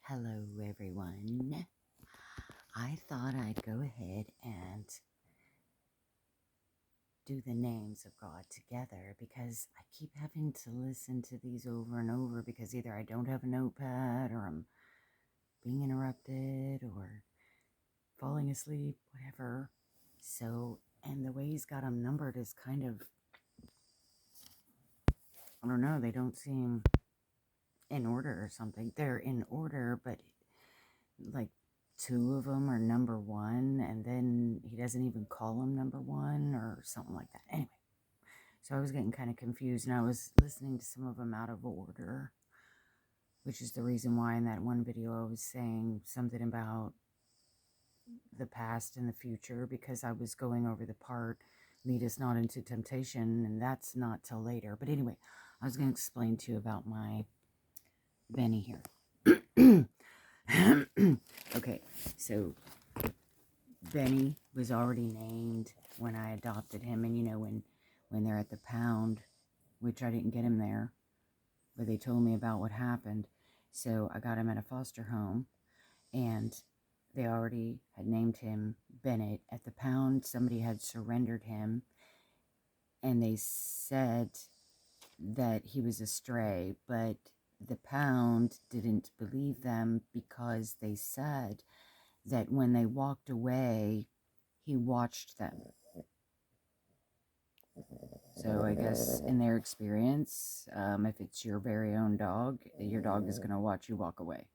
Hello, everyone. I thought I'd go ahead and do the names of God together because I keep having to listen to these over and over because either I don't have a notepad or I'm being interrupted or falling asleep, whatever. So, and the way he's got them numbered is kind of, I don't know, they don't seem in order or something. They're in order, but like two of them are number one, and then he doesn't even call them number one or something like that. Anyway, so I was getting kind of confused, and I was listening to some of them out of order, which is the reason why in that one video I was saying something about the past and the future, because I was going over the part lead us not into temptation, and that's not till later. But anyway, I was going to explain to you about my Benny here. Okay, so Benny was already named when I adopted him, and you know, when they're at the pound, which I didn't get him there, but they told me about what happened. So I got him at a foster home, and they already had named him Bennett. At the pound, somebody had surrendered him, and they said that he was a stray, but the pound didn't believe them because they said that when they walked away, he watched them. So I guess in their experience, if it's your very own dog, your dog is going to watch you walk away.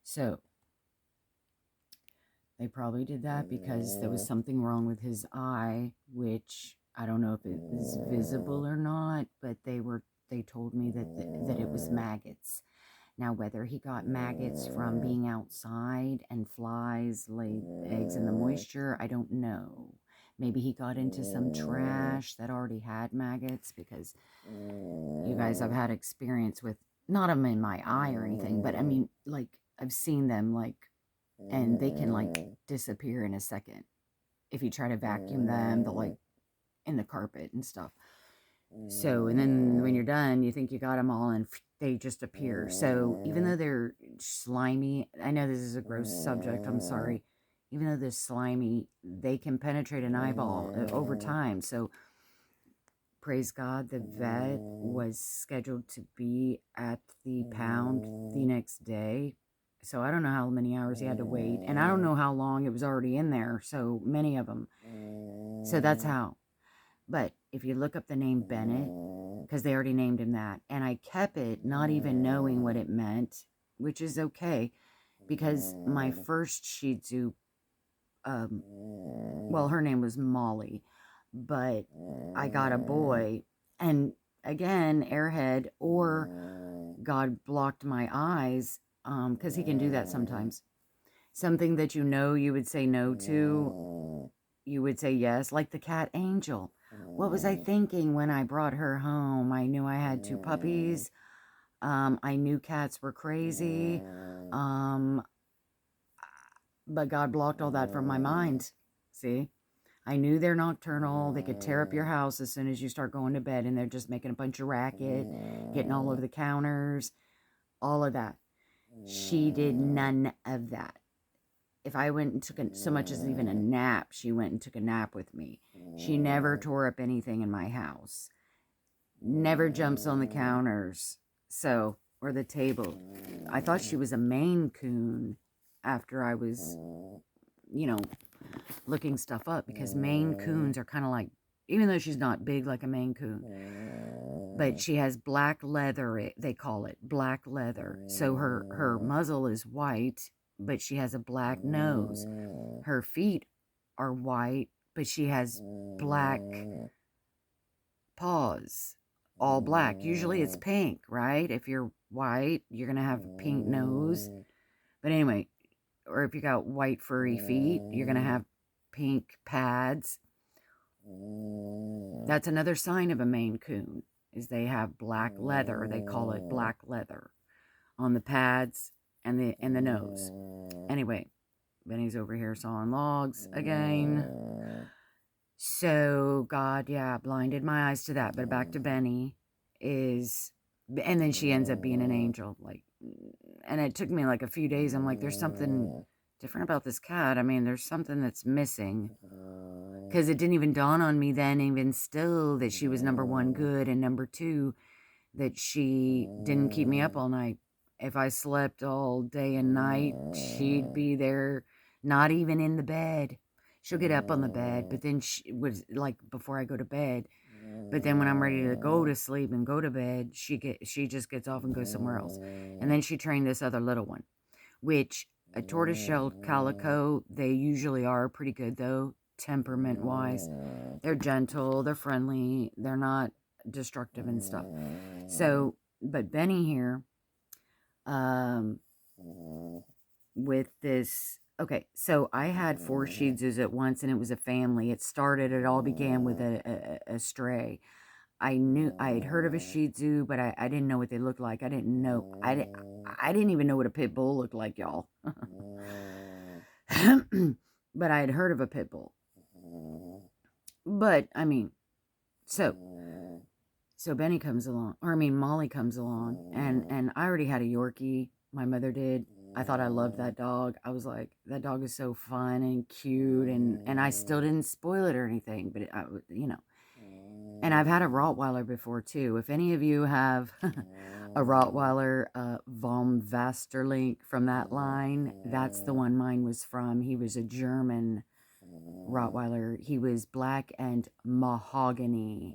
So they probably did that because there was something wrong with his eye, which I don't know if it was visible or not, but they told me that it was maggots. Now, whether he got maggots from being outside and flies laid eggs in the moisture, I don't know. Maybe he got into some trash that already had maggots, because you guys, I've had experience with, not them in my eye or anything, but I mean, like, I've seen them, like, and they can, like, disappear in a second. If you try to vacuum them, they'll, like, in the carpet and stuff. So, and then when you're done, you think you got them all, and they just appear. So even though they're slimy, I know this is a gross subject, I'm sorry. Even though they're slimy, they can penetrate an eyeball over time. So praise God, the vet was scheduled to be at the pound the next day. So I don't know how many hours he had to wait. And I don't know how long it was already in there. So many of them. So that's how. But if you look up the name Bennett, because they already named him that, and I kept it not even knowing what it meant, which is okay, because my first Shih Tzu, well, her name was Molly, but I got a boy, and again, airhead, or God blocked my eyes, because he can do that sometimes. Something that you know you would say no to, you would say yes, like the cat Angel. What was I thinking when I brought her home? I knew I had two puppies. I knew cats were crazy. But God blocked all that from my mind. See? I knew they're nocturnal. They could tear up your house as soon as you start going to bed, and they're just making a bunch of racket, getting all over the counters, all of that. She did none of that. If I went and took so much as even a nap, she went and took a nap with me. She never tore up anything in my house. Never jumps on the counters. So, or the table. I thought she was a Maine Coon after I was, you know, looking stuff up, because Maine Coons are kind of like, even though she's not big like a Maine Coon, but she has black leather, they call it black leather. So her muzzle is white, but she has a black nose. Her feet are white, but she has black paws, all black. Usually it's pink, right? If you're white, you're going to have a pink nose. But anyway, or if you got white furry feet, you're going to have pink pads. That's another sign of a Maine Coon, is they have black leather. They call it black leather on the pads and the nose. Anyway, Benny's over here sawing logs again. So God, yeah, blinded my eyes to that. But back to Benny is, and then she ends up being an angel. Like, and it took me like a few days. I'm like, there's something different about this cat. I mean, there's something that's missing. Because it didn't even dawn on me then, even still, that she was number one, good, and number two, that she didn't keep me up all night. If I slept all day and night, she'd be there, not even in the bed. She'll get up on the bed, but then she was like, before I go to bed. But then when I'm ready to go to sleep and go to bed, she just gets off and goes somewhere else. And then she trained this other little one, which a tortoiseshell calico, they usually are pretty good though, temperament wise. They're gentle, they're friendly, they're not destructive and stuff. So, but Benny here, with this, okay, so I had 4 Shih Tzus at once, and it was a family. It all began with a stray. I had heard of a Shih Tzu, but I didn't know what they looked like. I didn't even know what a pit bull looked like, y'all. But I had heard of a pit bull. But I mean, so Benny comes along, or I mean Molly comes along, and I already had a Yorkie. My mother did. I thought I loved that dog. I was like, that dog is so fun and cute, and I still didn't spoil it or anything, but you know. And I've had a Rottweiler before too. If any of you have a Rottweiler, Vom Vasterlink from that line, that's the one mine was from. He was a German Rottweiler. He was black and mahogany.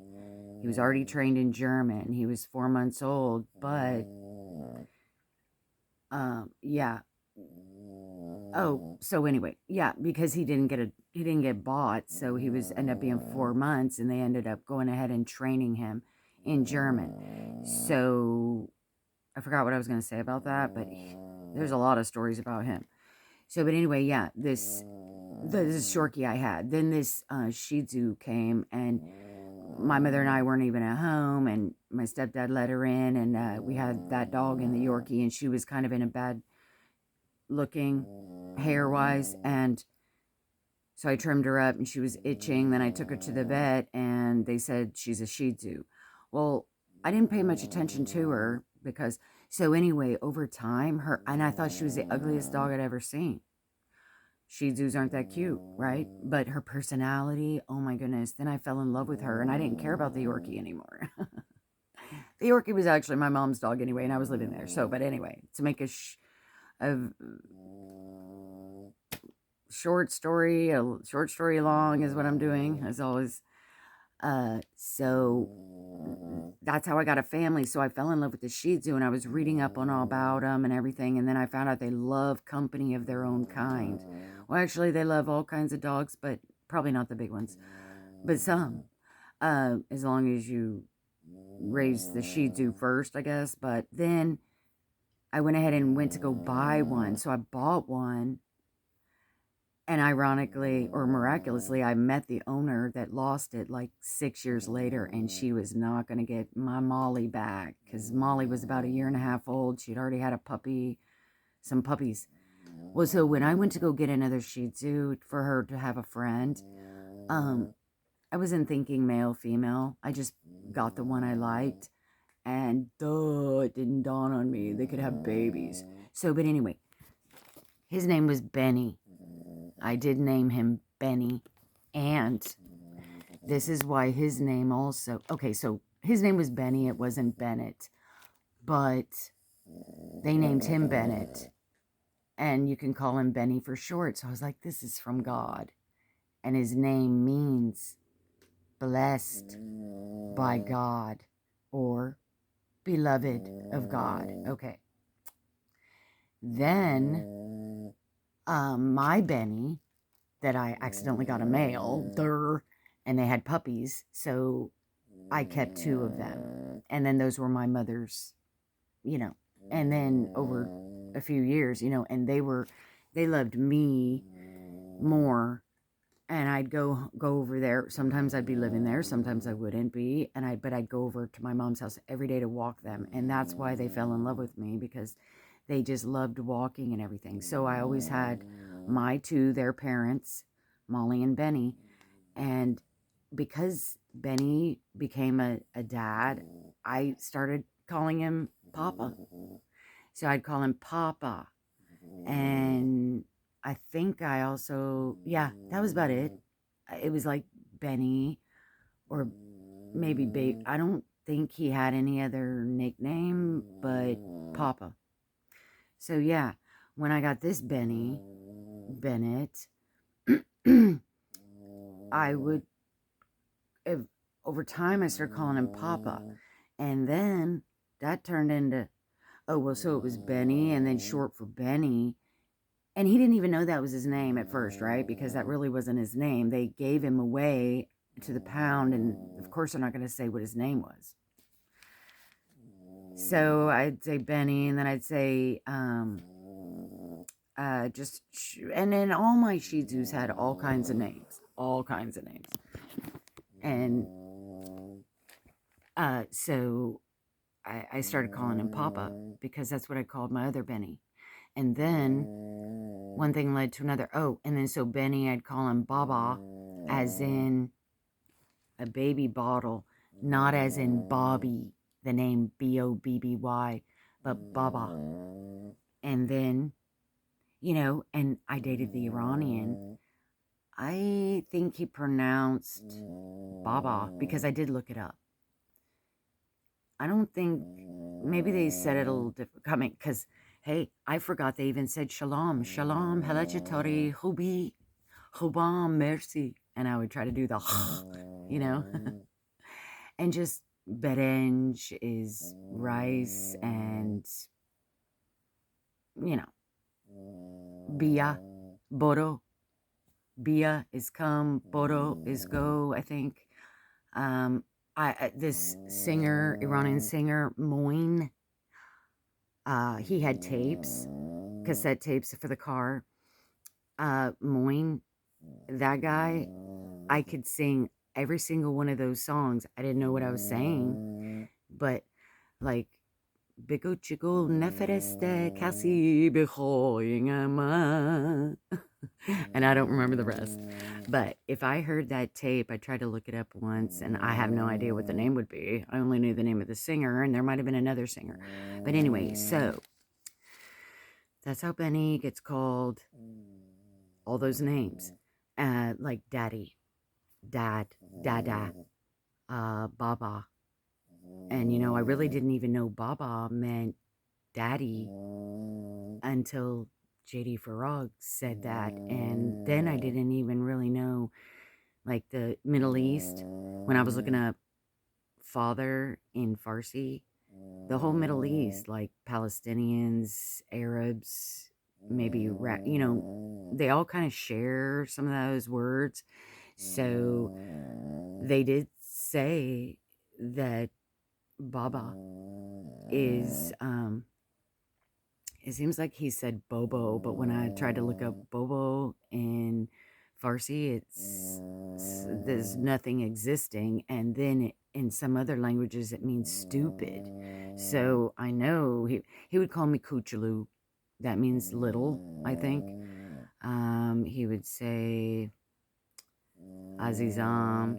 He was already trained in German. He was 4 months old, but yeah. Oh, so anyway, yeah, because he didn't get bought, so he was ended up being 4 months, and they ended up going ahead and training him in German. So I forgot what I was going to say about that, but there's a lot of stories about him. So, but anyway, yeah, this Shorkie I had. Then this Shih Tzu came, and my mother and I weren't even at home, and my stepdad let her in, and we had that dog and the Yorkie, and she was kind of in a bad looking hair-wise, and so I trimmed her up, and she was itching. Then I took her to the vet, and they said she's a Shih Tzu. Well, I didn't pay much attention to her because, so anyway, over time, and I thought she was the ugliest dog I'd ever seen. Shih Tzus aren't that cute, right? But her personality, oh my goodness. Then I fell in love with her, and I didn't care about the Yorkie anymore. The Yorkie was actually my mom's dog anyway, and I was living there. So, but anyway, to make a short story long is what I'm doing, as always. So that's how I got a family. So I fell in love with the Shih Tzu, and I was reading up on all about them and everything, and then I found out they love company of their own kind. Well, actually, they love all kinds of dogs, but probably not the big ones, but some, as long as you raise the Shih Tzu first, I guess. But then I went ahead and went to go buy one, so I bought one. And ironically, or miraculously, I met the owner that lost it like 6 years later, and she was not going to get my Molly back because Molly was about 1.5 years old. She'd already had a puppy, some puppies. Well, so when I went to go get another Shih Tzu for her to have a friend, I wasn't thinking male, female. I just got the one I liked, and it didn't dawn on me they could have babies. So, but anyway, his name was Benny. I did name him Benny, and this is why his name also, okay, so his name was Benny, it wasn't Bennett, but they named him Bennett, and you can call him Benny for short, so I was like, this is from God, and his name means blessed by God, or beloved of God, okay. Then my Benny, that I accidentally got a male, and they had puppies, so I kept 2 of them. And then those were my mother's, you know. And then over a few years, you know, and they loved me more. And I'd go over there. Sometimes I'd be living there, sometimes I wouldn't be. But I'd go over to my mom's house every day to walk them. And that's why they fell in love with me, because they just loved walking and everything. So I always had my 2, their parents, Molly and Benny. And because Benny became a dad, I started calling him Papa. So I'd call him Papa. And I think I also, yeah, that was about it. It was like Benny or maybe Babe. I don't think he had any other nickname but Papa. So yeah, when I got this Bennett, I would, if, over time I started calling him Papa. And then that turned into, oh, well, so it was Benny and then short for Benny. And he didn't even know that was his name at first, right? Because that really wasn't his name. They gave him away to the pound, and of course they're not going to say what his name was. So I'd say Benny, and then I'd say and then all my Shih Tzus had all kinds of names, and so I started calling him Papa because that's what I called my other Benny. And then one thing led to another. Oh, and then so Benny, I'd call him Baba, as in a baby bottle, not as in Bobby, the name Bobby, but Baba. And then, and I dated the Iranian. I think he pronounced Baba because I did look it up. I don't think, maybe they said it a little different. I mean, because, hey, I forgot they even said shalom, shalom, halachatori, hubi, hubam, merci. And I would try to do the, and just berenj is rice and, bia, boro. Bia is come, boro is go, I think. This singer, Iranian singer, Moin, he had tapes, cassette tapes for the car. Moin, that guy, I could sing every single one of those songs. I didn't know what I was saying, but like, Bigo chigo nefereste kasi bihoyingama. And I don't remember the rest. But if I heard that tape, I tried to look it up once, and I have no idea what the name would be. I only knew the name of the singer, and there might have been another singer. But anyway, so that's how Benny gets called all those names. Like Daddy, Dad, Dada, Baba. And, I really didn't even know Baba meant Daddy until J.D. Farag said that. And then I didn't even really know, like, the Middle East. When I was looking up father in Farsi, the whole Middle East, like Palestinians, Arabs, maybe, they all kind of share some of those words. So they did say that Baba is, it seems like he said Bobo, but when I tried to look up Bobo in Farsi, there's nothing existing. And then in some other languages, it means stupid. So I know he would call me Kuchulu. That means little, I think. He would say Azizam.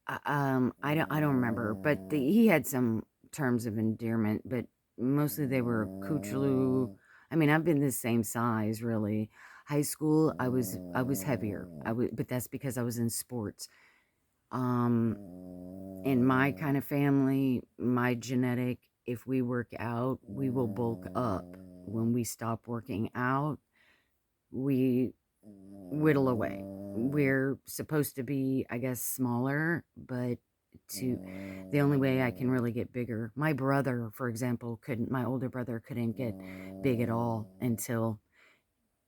I don't remember, but he had some terms of endearment, but mostly they were Kuchulu. I mean, I've been the same size, really. High school, I was heavier. But that's because I was in sports. In my kind of family, my genetic, if we work out, we will bulk up. When we stop working out, we whittle away. We're supposed to be, I guess, smaller, but the only way I can really get bigger. My brother, for example, my older brother couldn't get big at all until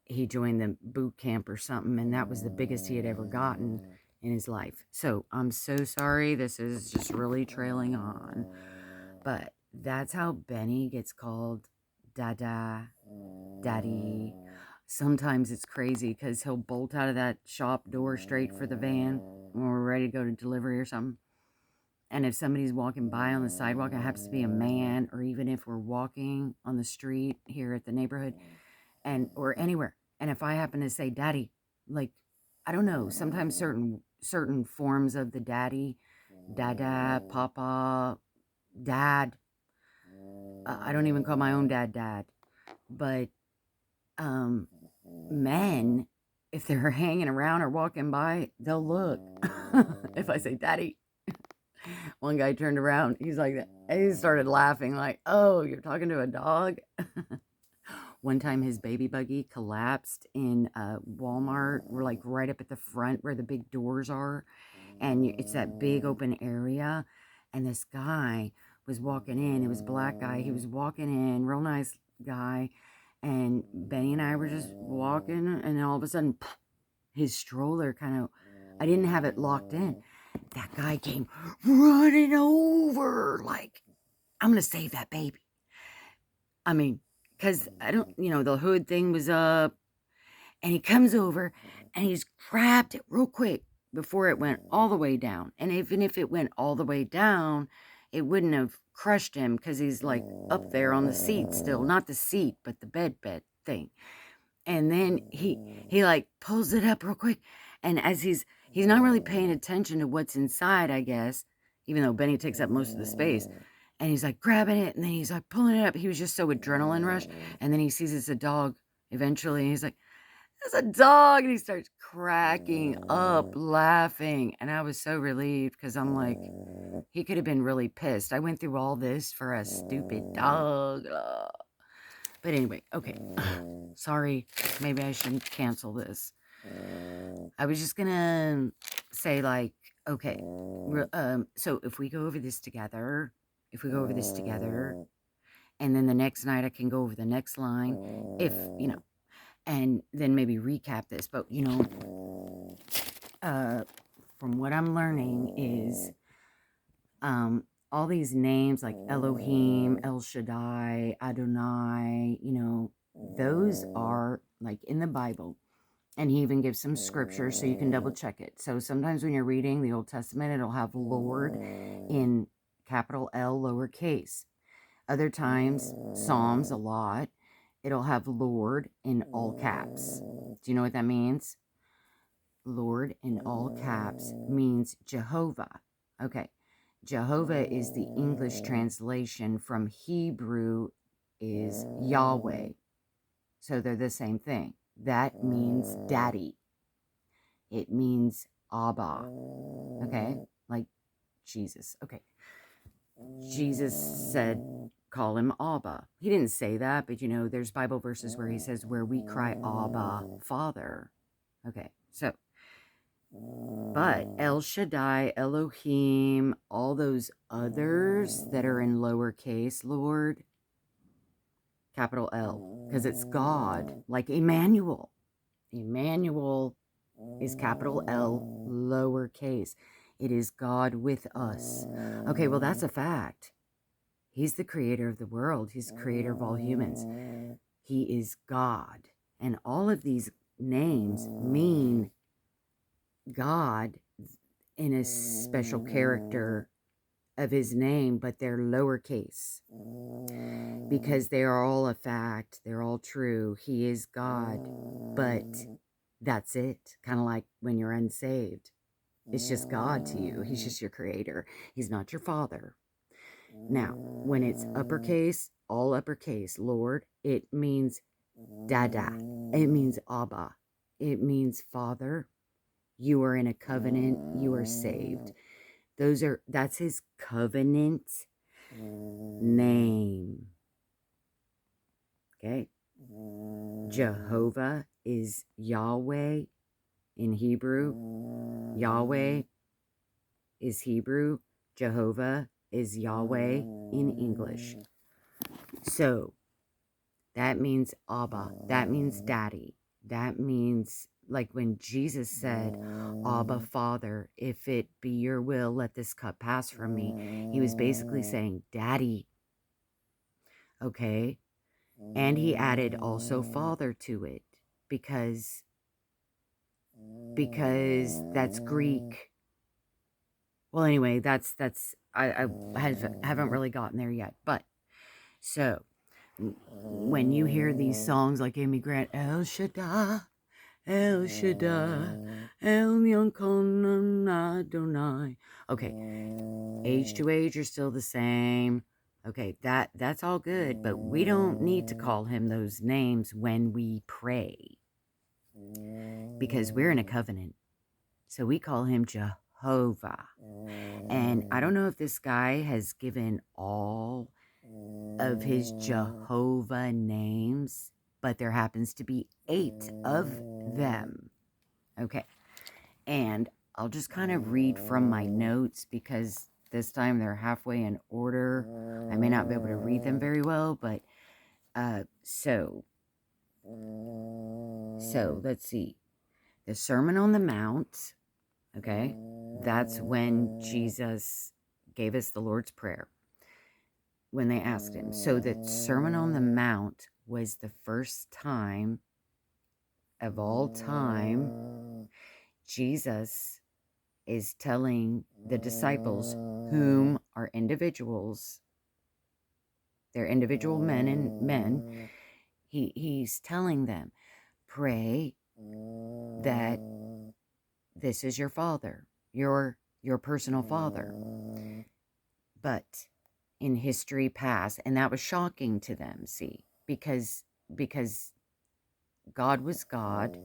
he joined the boot camp or something, and that was the biggest he had ever gotten in his life. So I'm so sorry. This is just really trailing on. But that's how Benny gets called Dada, Daddy. Sometimes it's crazy because he'll bolt out of that shop door straight for the van when we're ready to go to delivery or something. And if somebody's walking by on the sidewalk, it happens to be a man, or even if we're walking on the street here at the neighborhood or anywhere, and if I happen to say Daddy, like, I don't know, sometimes certain forms of the Daddy, Dada, Papa, Dad, I don't even call my own dad. But men, if they're hanging around or walking by, they'll look. If I say, Daddy, one guy turned around. He's like, he started laughing like, oh, you're talking to a dog? One time his baby buggy collapsed in Walmart. We're like right up at the front where the big doors are. And it's that big open area. And this guy was walking in. It was a black guy. He was walking in, real nice guy. And Benny and I were just walking. And then all of a sudden, his stroller kind of, I didn't have it locked in. That guy came running over like, I'm going to save that baby. I mean, because I don't, the hood thing was up. And he comes over and he's grabbed it real quick before it went all the way down. And even if it went all the way down, it wouldn't have crushed him because he's like up there on the seat still. Not the seat, but the bed thing. And then he like pulls it up real quick. And as he's not really paying attention to what's inside, I guess, even though Benny takes up most of the space. And he's like grabbing it and then he's like pulling it up. He was just so adrenaline rush. And then he sees it's a dog eventually. And he's like, "It's a dog." And he starts cracking up, laughing. And I was so relieved because I'm like, he could have been really pissed. I went through all this for a stupid dog. Ugh. But anyway, okay. Sorry, maybe I shouldn't cancel this. I was just going to say like, okay, so if we go over this together, and then the next night I can go over the next line, if, and then maybe recap this. But, from what I'm learning is all these names like Elohim, El Shaddai, Adonai, those are like in the Bible. And he even gives some scripture so you can double check it. So sometimes when you're reading the Old Testament, it'll have Lord in capital L lowercase. Other times, Psalms a lot, it'll have Lord in all caps. Do you know what that means? Lord in all caps means Jehovah. Okay. Jehovah is the English translation from Hebrew is Yahweh. So they're the same thing. That means daddy. It means Abba. Okay? Like Jesus. Okay. Jesus said, call him Abba. He didn't say that, but there's Bible verses where he says, where we cry Abba, Father. Okay, so, but El Shaddai, Elohim, all those others that are in lowercase, Lord, capital L, because it's God, like Emmanuel. Emmanuel is capital L, lowercase. It is God with us. Okay, well, that's a fact. He's the creator of the world. He's the creator of all humans. He is God. And all of these names mean God in a special character of his name, but they're lowercase because they are all a fact. They're all true. He is God, but that's it. Kind of like when you're unsaved. It's just God to you. He's just your creator. He's not your father. Now, when it's uppercase, all uppercase, Lord, it means Dada. It means Abba. It means Father. You are in a covenant. You are saved. That's his covenant name. Okay. Jehovah is Yahweh in Hebrew. Yahweh is Hebrew. Jehovah is Yahweh in English. So that means Abba. That means daddy. That means like when Jesus said, Abba, Father, if it be your will, let this cup pass from me. He was basically saying, Daddy. Okay. And he added also Father to it because that's Greek. Well, anyway, I haven't really gotten there yet. But so when you hear these songs like Amy Grant, El Shaddai, El Shaddai, El Yonkon Adonai. Okay, age to age are still the same. Okay, that's all good, but we don't need to call him those names when we pray because we're in a covenant. So we call him Jehovah. And I don't know if this guy has given all of his Jehovah names, but there happens to be 8 of them. Okay. And I'll just kind of read from my notes because this time they're halfway in order. I may not be able to read them very well, but so let's see. The Sermon on the Mount, okay? That's when Jesus gave us the Lord's Prayer when they asked him. So the Sermon on the Mount was the first time of all time Jesus is telling the disciples, whom are individuals, they're individual men, he's telling them, pray that this is your father, your personal father. But in history past, and that was shocking to them, see, because God was God.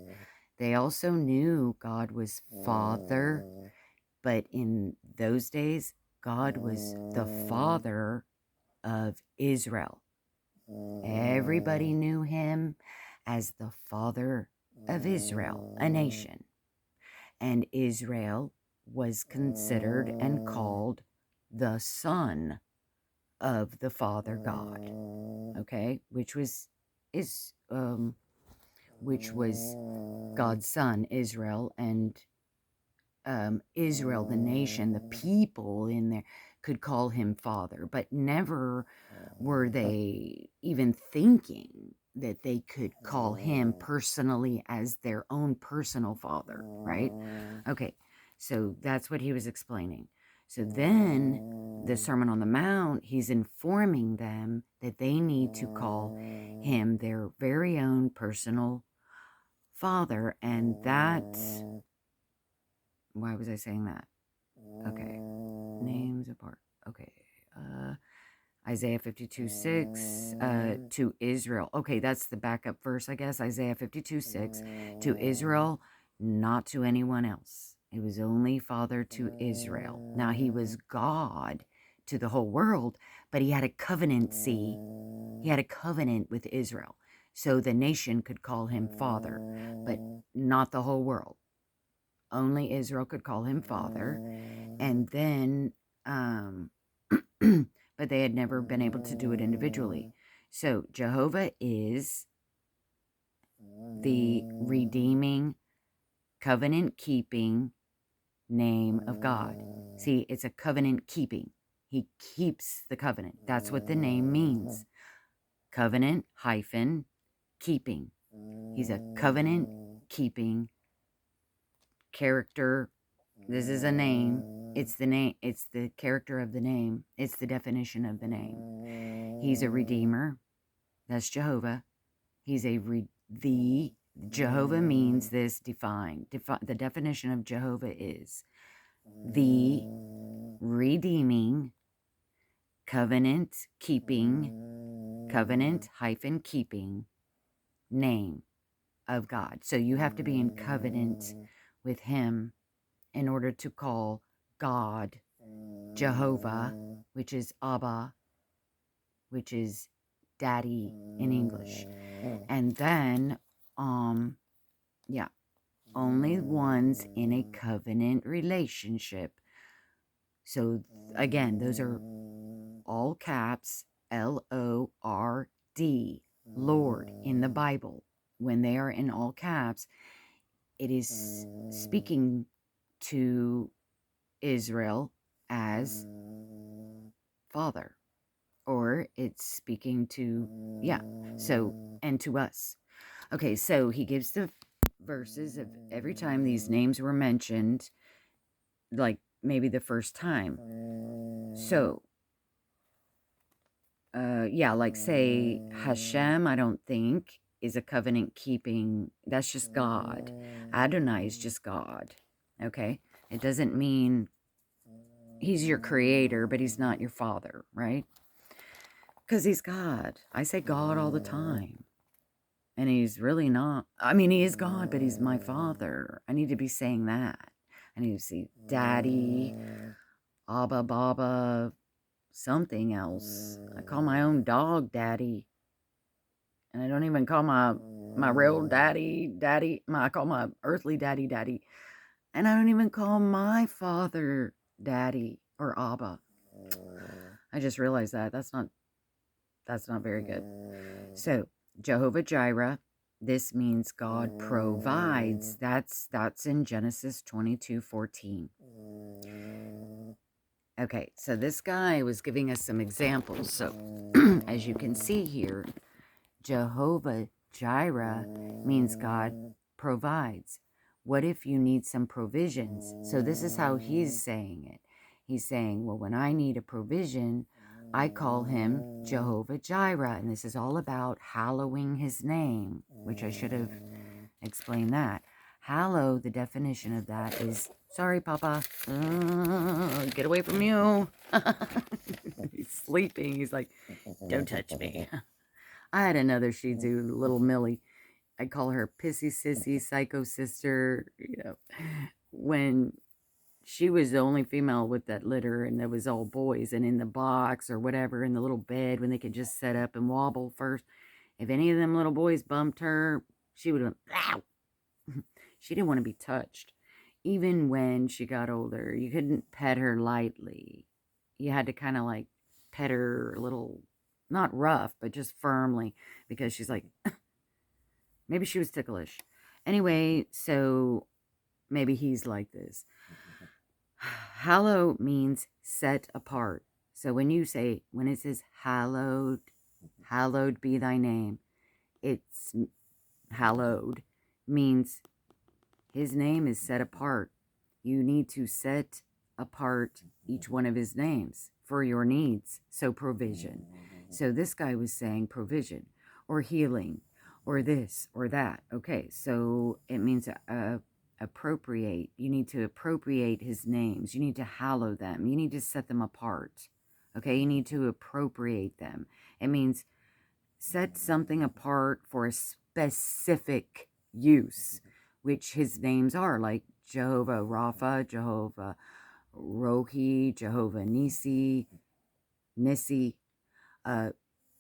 They also knew God was Father, but in those days, God was the Father of Israel. Everybody knew him as the Father of Israel, a nation. And Israel was considered and called the Son of the Father God, okay, which was God's son, Israel, and Israel, the nation, the people in there could call him Father, but never were they even thinking that they could call him personally as their own personal father, right? Okay, so that's what he was explaining. So then the Sermon on the Mount, he's informing them that they need to call him their very own personal father, and that, why was I saying that? Okay, names apart. Okay, Isaiah 52:6 to Israel. Okay, that's the backup verse, I guess. Isaiah 52:6 to Israel, not to anyone else. It was only Father to Israel. Now, he was God to the whole world, but he had a covenant, see? He had a covenant with Israel. So the nation could call him Father, but not the whole world. Only Israel could call him Father. And then, but they had never been able to do it individually. So Jehovah is the redeeming, covenant-keeping name of God. See, it's a covenant-keeping. He keeps the covenant. That's what the name means. Covenant hyphen keeping. He's a covenant-keeping character. This is a name. It's the name. It's the character of the name. It's the definition of the name. He's a redeemer. That's Jehovah. He's the Jehovah means this defined. The definition of Jehovah is the redeeming, covenant keeping, covenant hyphen keeping name of God. So you have to be in covenant with him in order to call God Jehovah, which is Abba, which is daddy in English. And then, yeah, only ones in a covenant relationship. So again, those are all caps, Lord, Lord, in the Bible. When they are in all caps, it is speaking to Israel as Father, or it's speaking to, yeah, so, and to us. Okay, so he gives the verses of every time these names were mentioned, like maybe the first time. So, yeah, like say Hashem, I don't think is a covenant keeping, that's just God. Adonai is just God, okay? It doesn't mean he's your creator, but he's not your father, right? Because he's God. I say God all the time. And he's really not. I mean, he is God, but he's my father. I need to be saying that. I need to see Daddy, Abba, Baba, something else. I call my own dog Daddy. And I don't even call my real daddy, I call my earthly daddy, daddy. And I don't even call my father Daddy or Abba. I just realized that. That's not very good. So, Jehovah Jireh, this means God provides. That's in Genesis 22:14. Okay, so this guy was giving us some examples. So, as you can see here, Jehovah Jireh means God provides. What if you need some provisions? So this is how he's saying it. He's saying, well, when I need a provision, I call him Jehovah Jireh. And this is all about hallowing his name, which I should have explained that. Hallow, the definition of that is, sorry, Papa, get away from you. He's sleeping. He's like, don't touch me. I had another Shih Tzu, little Millie. I call her Pissy Sissy, Psycho Sister. You know, when she was the only female with that litter, and it was all boys, and in the box or whatever, in the little bed, when they could just set up and wobble first. If any of them little boys bumped her, she would have, ow! She didn't want to be touched. Even when she got older, you couldn't pet her lightly. You had to kind of like pet her a little, not rough, but just firmly, because she's like, maybe she was ticklish. Anyway, so maybe he's like this. Hallow means set apart. So when it says hallowed be thy name, it's hallowed means his name is set apart. You need to set apart each one of his names for your needs. So provision. So this guy was saying provision or healing or this or that. Okay, so it means appropriate. You need to appropriate his names. You need to hallow them. You need to set them apart. Okay, you need to appropriate them. It means set something apart for a specific use, which his names are, like Jehovah Rapha, Jehovah Rohi, Jehovah Nissi.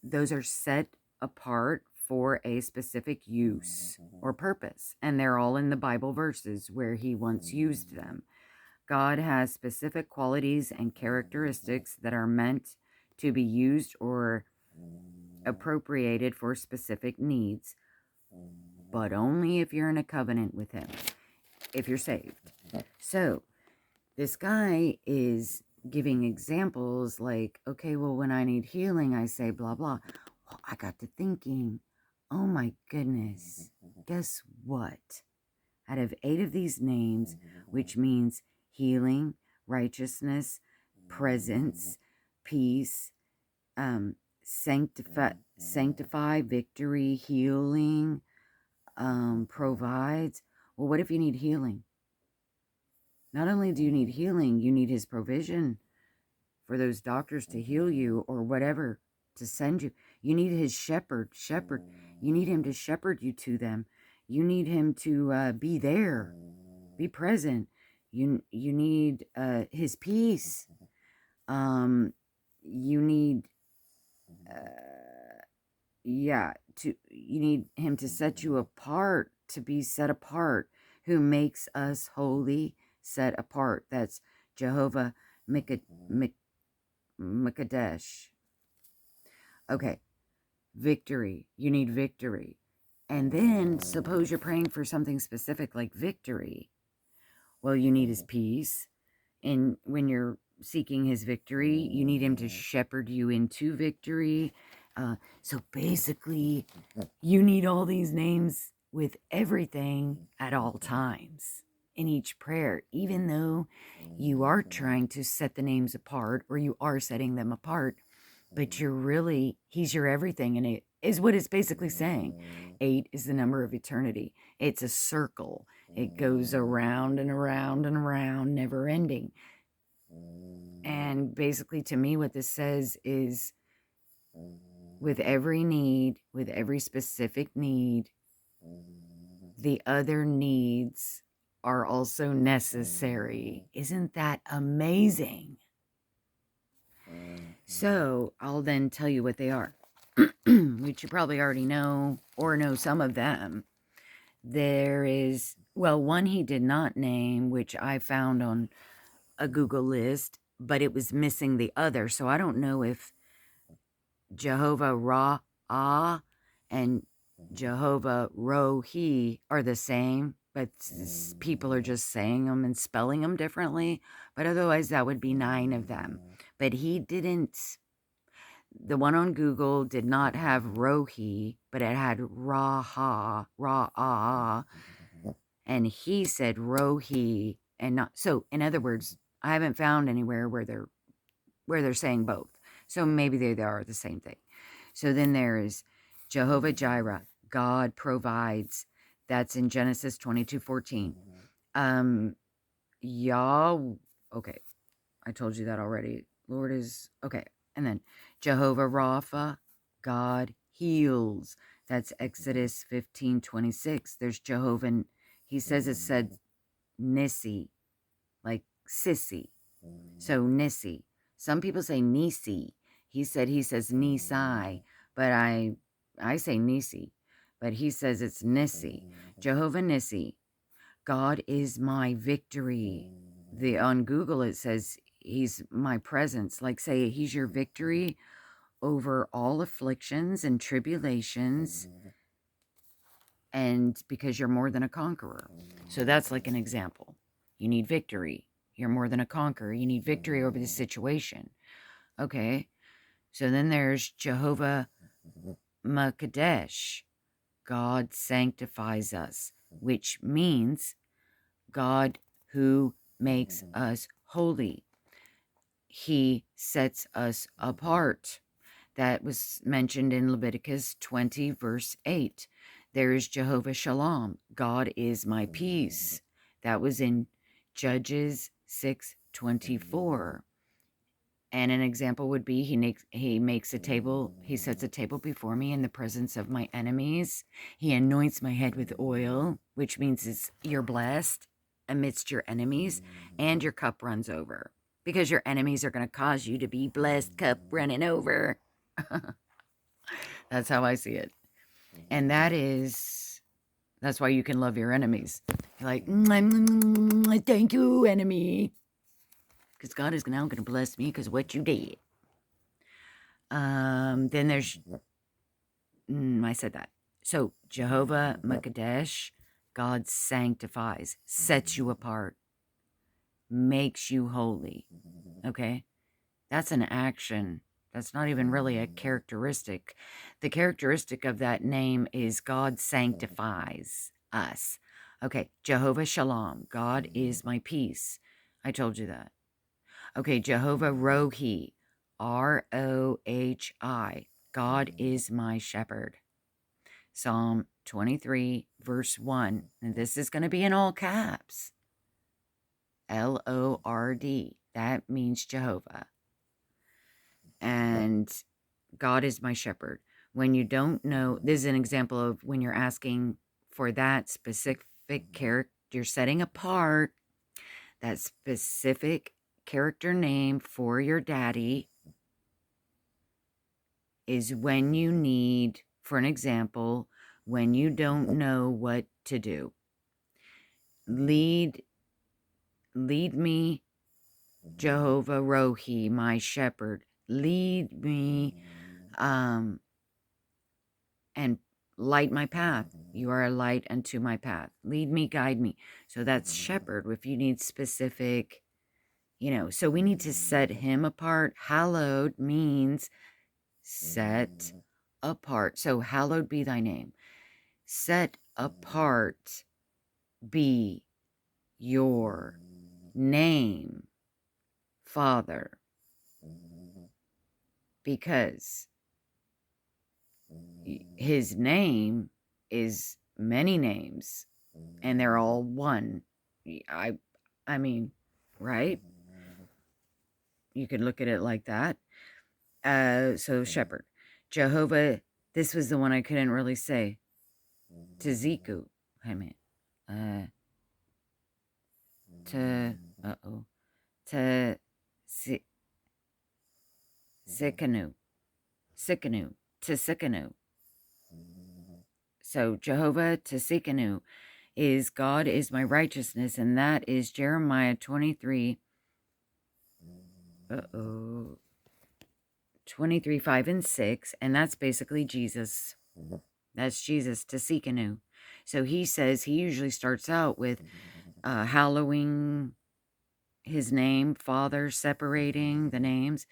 Those are set apart for a specific use or purpose, and they're all in the Bible verses where he once used them. God has specific qualities and characteristics that are meant to be used or appropriated for specific needs, but only if you're in a covenant with him, if you're saved. So this guy is giving examples like, okay, well, when I need healing, I say blah, blah. Well, I got to thinking, oh my goodness, guess what? Out of 8 of these names, which means healing, righteousness, presence, peace, sanctify, victory, healing, provides. Well, what if you need healing? Not only do you need healing, you need his provision for those doctors to heal you or whatever to send you. You need his shepherd. You need him to shepherd you to them. You need him to be there, be present. You need his peace. You need you need him to set you apart, to be set apart, who makes us holy, set apart. That's Jehovah Mikadesh. Okay, victory. You need victory. And then suppose you're praying for something specific like victory. Well, you need his peace. And when you're seeking his victory, you need him to shepherd you into victory. So basically, you need all these names with everything at all times in each prayer, even though you are trying to set the names apart, or you are setting them apart, but he's your everything. And it is what it's basically saying. 8 is the number of eternity. It's a circle. It goes around and around and around, never ending. And basically, to me, what this says is with every need, with every specific need, the other needs are also necessary. Isn't that amazing? So I'll then tell you what they are, which you probably already know or know some of them. There is, well, one he did not name, which I found on a Google list, but it was missing the other. So I don't know if Jehovah Ra-Ah and Jehovah Ro-He are the same, but people are just saying them and spelling them differently. But otherwise, that would be 9 of them. But he didn't, the one on Google did not have Rohi, but it had Ra-Ha, Ra-Ah, and he said Rohi, and not, so in other words, I haven't found anywhere where they're saying both. So maybe they are the same thing. So then there is Jehovah Jireh, God provides. That's in Genesis 22:14. Yah, okay, I told you that already. Lord is, okay. And then Jehovah Rapha, God heals. That's Exodus 15:26. There's Jehovah, he says it said Nissi, like sissy. So Nissi. Some people say Nisi. He says Nisai, but I say Nisi, but he says it's Nissi. Jehovah Nissi. God is my victory. On Google it says he's my presence. Like say he's your victory over all afflictions and tribulations, and because you're more than a conqueror. So that's like an example. You need victory. You're more than a conqueror. You need victory over the situation. Okay. So then there's Jehovah Makadesh. God sanctifies us, which means God who makes us holy. He sets us apart. That was mentioned in Leviticus 20, verse 8. There is Jehovah Shalom. God is my peace. That was in Judges 6:24. And an example would be he makes a table, he sets a table before me in the presence of my enemies. He anoints my head with oil, which means you're blessed amidst your enemies, and your cup runs over. Because your enemies are going to cause you to be blessed, cup running over. That's how I see it. And that's why you can love your enemies. You're like, thank you, enemy. Because God is now going to bless me because what you did. Then there's, I said that. So Jehovah Makadesh, God sanctifies, sets you apart, makes you holy. Okay? That's an action. That's not even really a characteristic. The characteristic of that name is God sanctifies us. Okay, Jehovah Shalom, God is my peace. I told you that. Okay, Jehovah Rohi, Rohi, God is my shepherd. Psalm 23, verse 1. And this is going to be in all caps. Lord. That means Jehovah. And God is my shepherd. When you don't know, this is an example of when you're asking for that specific character, you're setting apart that specific character name for your daddy, is when you need, for an example, when you don't know what to do. Lead me, Jehovah Rohi, my shepherd. Lead me, and light my path. You are a light unto my path. Lead me, guide me. So that's shepherd. If you need specific, so we need to set him apart. Hallowed means set apart. So hallowed be thy name. Set apart be your name, Father, because his name is many names and they're all one. I mean, right? You could look at it like that. So shepherd. Jehovah, this was the one I couldn't really say. Tziku. Wait a minute. To Sikanu. Sikanu. To Sikanu. So Jehovah to Sikanu is God is my righteousness, and that is Jeremiah 23. 23, 5, and 6, and that's basically Jesus. That's Jesus to Sikanu. So he says he usually starts out with hallowing his name, Father, separating the names.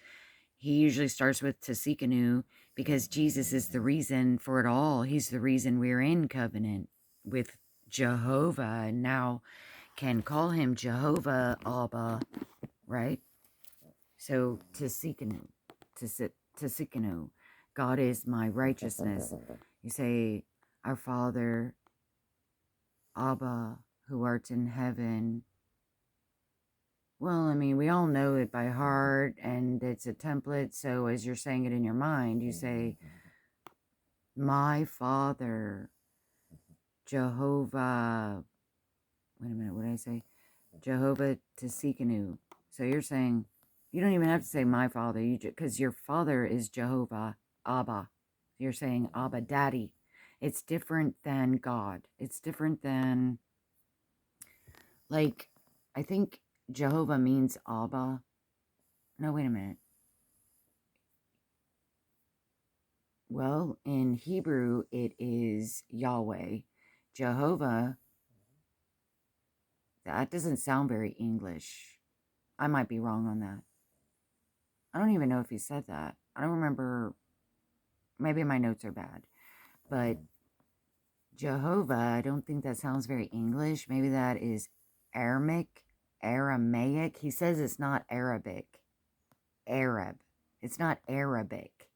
He usually starts with Tsikanu because Jesus is the reason for it all. He's the reason we're in covenant with Jehovah and now can call him Jehovah Abba, right? So Tsikanu, Tsikanu, God is my righteousness. You say, our Father, Abba, who art in heaven. Well, I mean, we all know it by heart, and it's a template, so as you're saying it in your mind, you say, my Father, Jehovah, wait a minute, what did I say? Jehovah Tsikanu. So you're saying, you don't even have to say my Father, because your Father is Jehovah, Abba. You're saying Abba, Daddy. It's different than God. It's different than, like, I think Jehovah means Abba. No, wait a minute. Well, in Hebrew, it is Yahweh. Jehovah, that doesn't sound very English. I might be wrong on that. I don't even know if he said that. I don't remember. Maybe my notes are bad. But Jehovah, I don't think that sounds very English. Maybe that is Aramaic. He says it's not Arabic. Arab. It's not Arabic.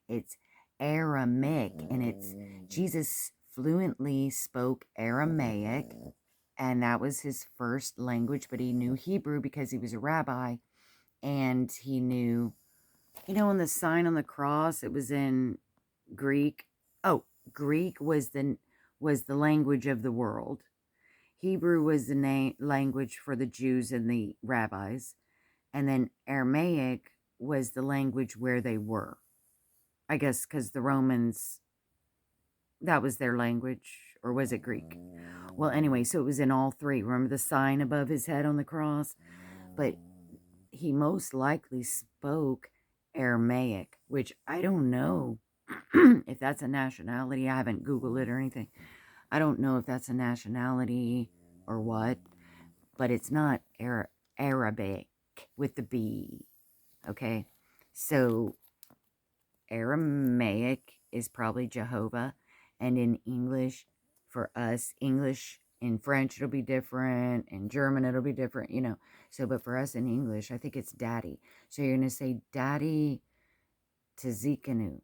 It's Aramaic. And it's Jesus fluently spoke Aramaic. And that was his first language. But he knew Hebrew because he was a rabbi. And he knew, you know, on the sign on the cross, it was in Greek. Oh, Greek was the language of the world. Hebrew was the language for the Jews and the rabbis. And then Aramaic was the language where they were. I guess because the Romans, that was their language. Or was it Greek? Well, anyway, so it was in all three. Remember the sign above his head on the cross? But he most likely spoke Aramaic, which I don't know if that's a nationality. I haven't Googled it or anything. I don't know if that's a nationality or what, but it's not Arabic with the B, okay? So Aramaic is probably Jehovah, and in English, for us, English, in French it'll be different, in German it'll be different, you know. So, but for us in English, I think it's Daddy. So you're going to say Daddy Tzikanu.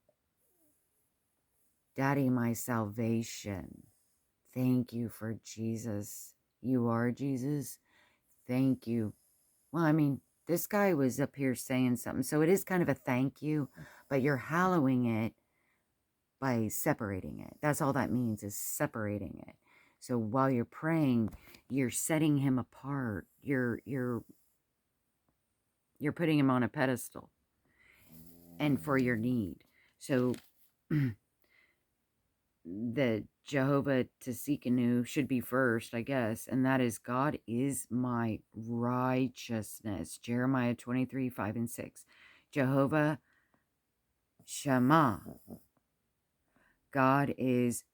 Daddy, my salvation. Thank you for Jesus. You are Jesus. Thank you. Well, I mean, this guy was up here saying something, so it is kind of a thank you, but you're hallowing it by separating it. That's all that means, is separating it. So while you're praying, you're setting him apart. You're putting him on a pedestal, and for your need. So the Jehovah Tsikanu should be first, I guess, and that is God is my righteousness. Jeremiah 23, 5, and 6. Jehovah Shema. God is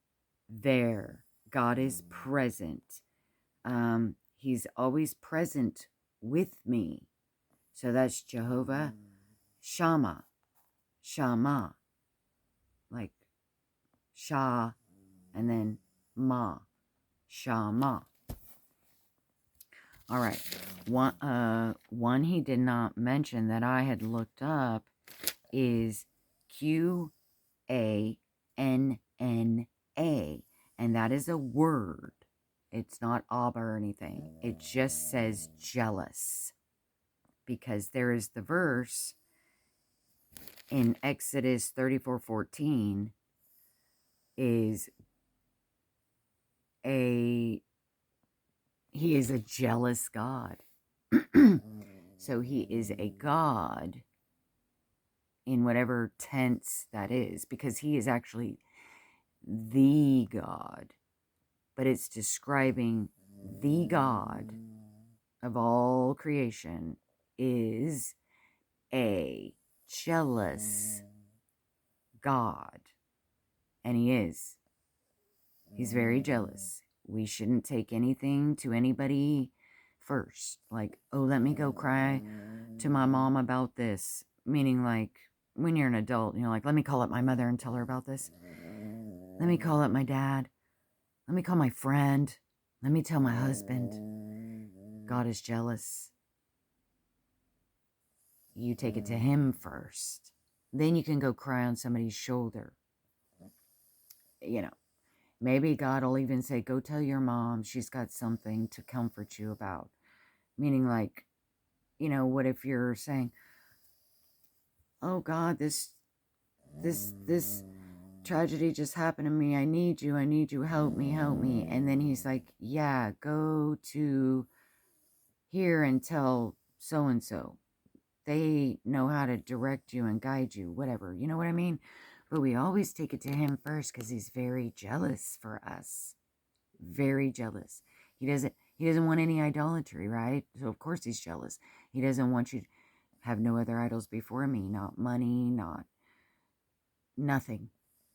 there. God is present. He's always present with me. So that's Jehovah Shammah. Shammah. Like Shah and then Ma. Shammah. All right. One he did not mention that I had looked up is Qanna. And that is a word. It's not Abba or anything. It just says jealous. Because there is the verse in Exodus 34:14 is he is a jealous God. So he is a God in whatever tense that is, because he is actually the God, but it's describing the God of all creation is a jealous God. And he is. He's very jealous. We shouldn't take anything to anybody first. Like, oh, let me go cry to my mom about this. Meaning, like, when you're an adult, you know, like, let me call up my mother and tell her about this. Let me call up my dad. Let me call my friend. Let me tell my husband. God is jealous. You take it to him first. Then you can go cry on somebody's shoulder. You know, maybe God will even say, go tell your mom she's got something to comfort you about. Meaning, like, you know, what if you're saying, oh God, this tragedy just happened to me. I need you, help me, help me. And then he's like, yeah, go to here and tell so-and-so. They know how to direct you and guide you, whatever. You know what I mean? But we always take it to him first because he's very jealous for us. Very jealous. He doesn't want any idolatry, right? So of course he's jealous. He doesn't want you to have no other idols before me, not money, not nothing.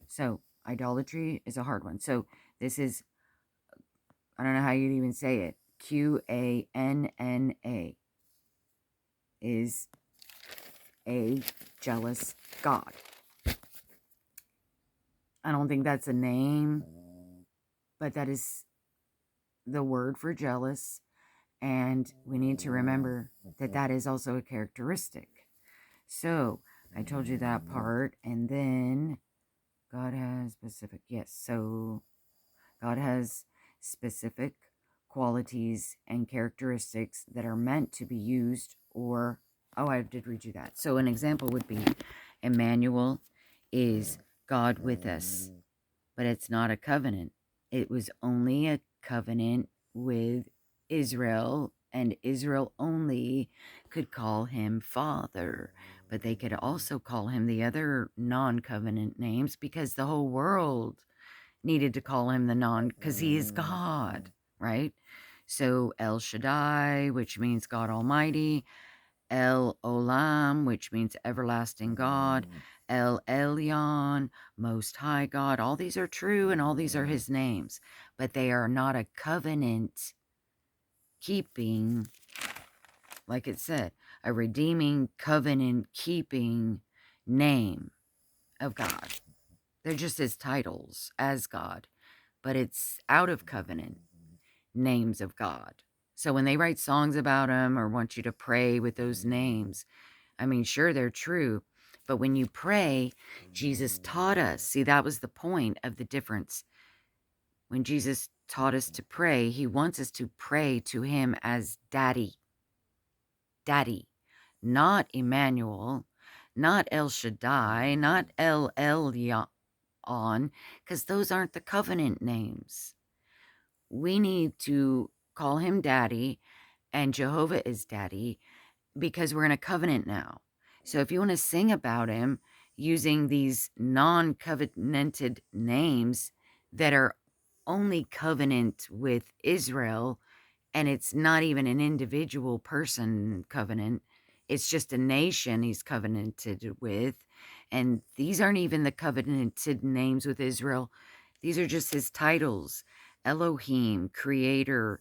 So idolatry is a hard one. So this is, I don't know how you'd even say it. Qanna is a jealous God. I don't think that's a name, but that is the word for jealous. And we need to remember that that is also a characteristic. So I told you that part. And then God has specific, yes. So God has specific qualities and characteristics that are meant to be used, or, oh, I did read you that. So an example would be Emmanuel is God with us, but it's not a covenant. It was only a covenant with Israel, and Israel only could call him Father, but they could also call him the other non-covenant names because the whole world needed to call him because he is God, right? So El Shaddai, which means God Almighty, El Olam, which means everlasting God, El Elyon, Most High God. All these are true and all these are his names, but they are not a covenant keeping, like it said, a redeeming, covenant keeping name of God. They're just his titles as God, but it's out of covenant names of God. So when they write songs about him or want you to pray with those names, I mean, sure, they're true, but when you pray, Jesus taught us. See, that was the point of the difference. When Jesus taught us to pray, he wants us to pray to him as Daddy. Daddy. Not Emmanuel, not El Shaddai, not El Elyon, because those aren't the covenant names. We need to call him Daddy, and Jehovah is Daddy, because we're in a covenant now. So if you want to sing about him using these non-covenanted names that are only covenant with Israel, and it's not even an individual person covenant, it's just a nation he's covenanted with, and these aren't even the covenanted names with Israel. These are just his titles: Elohim, Creator,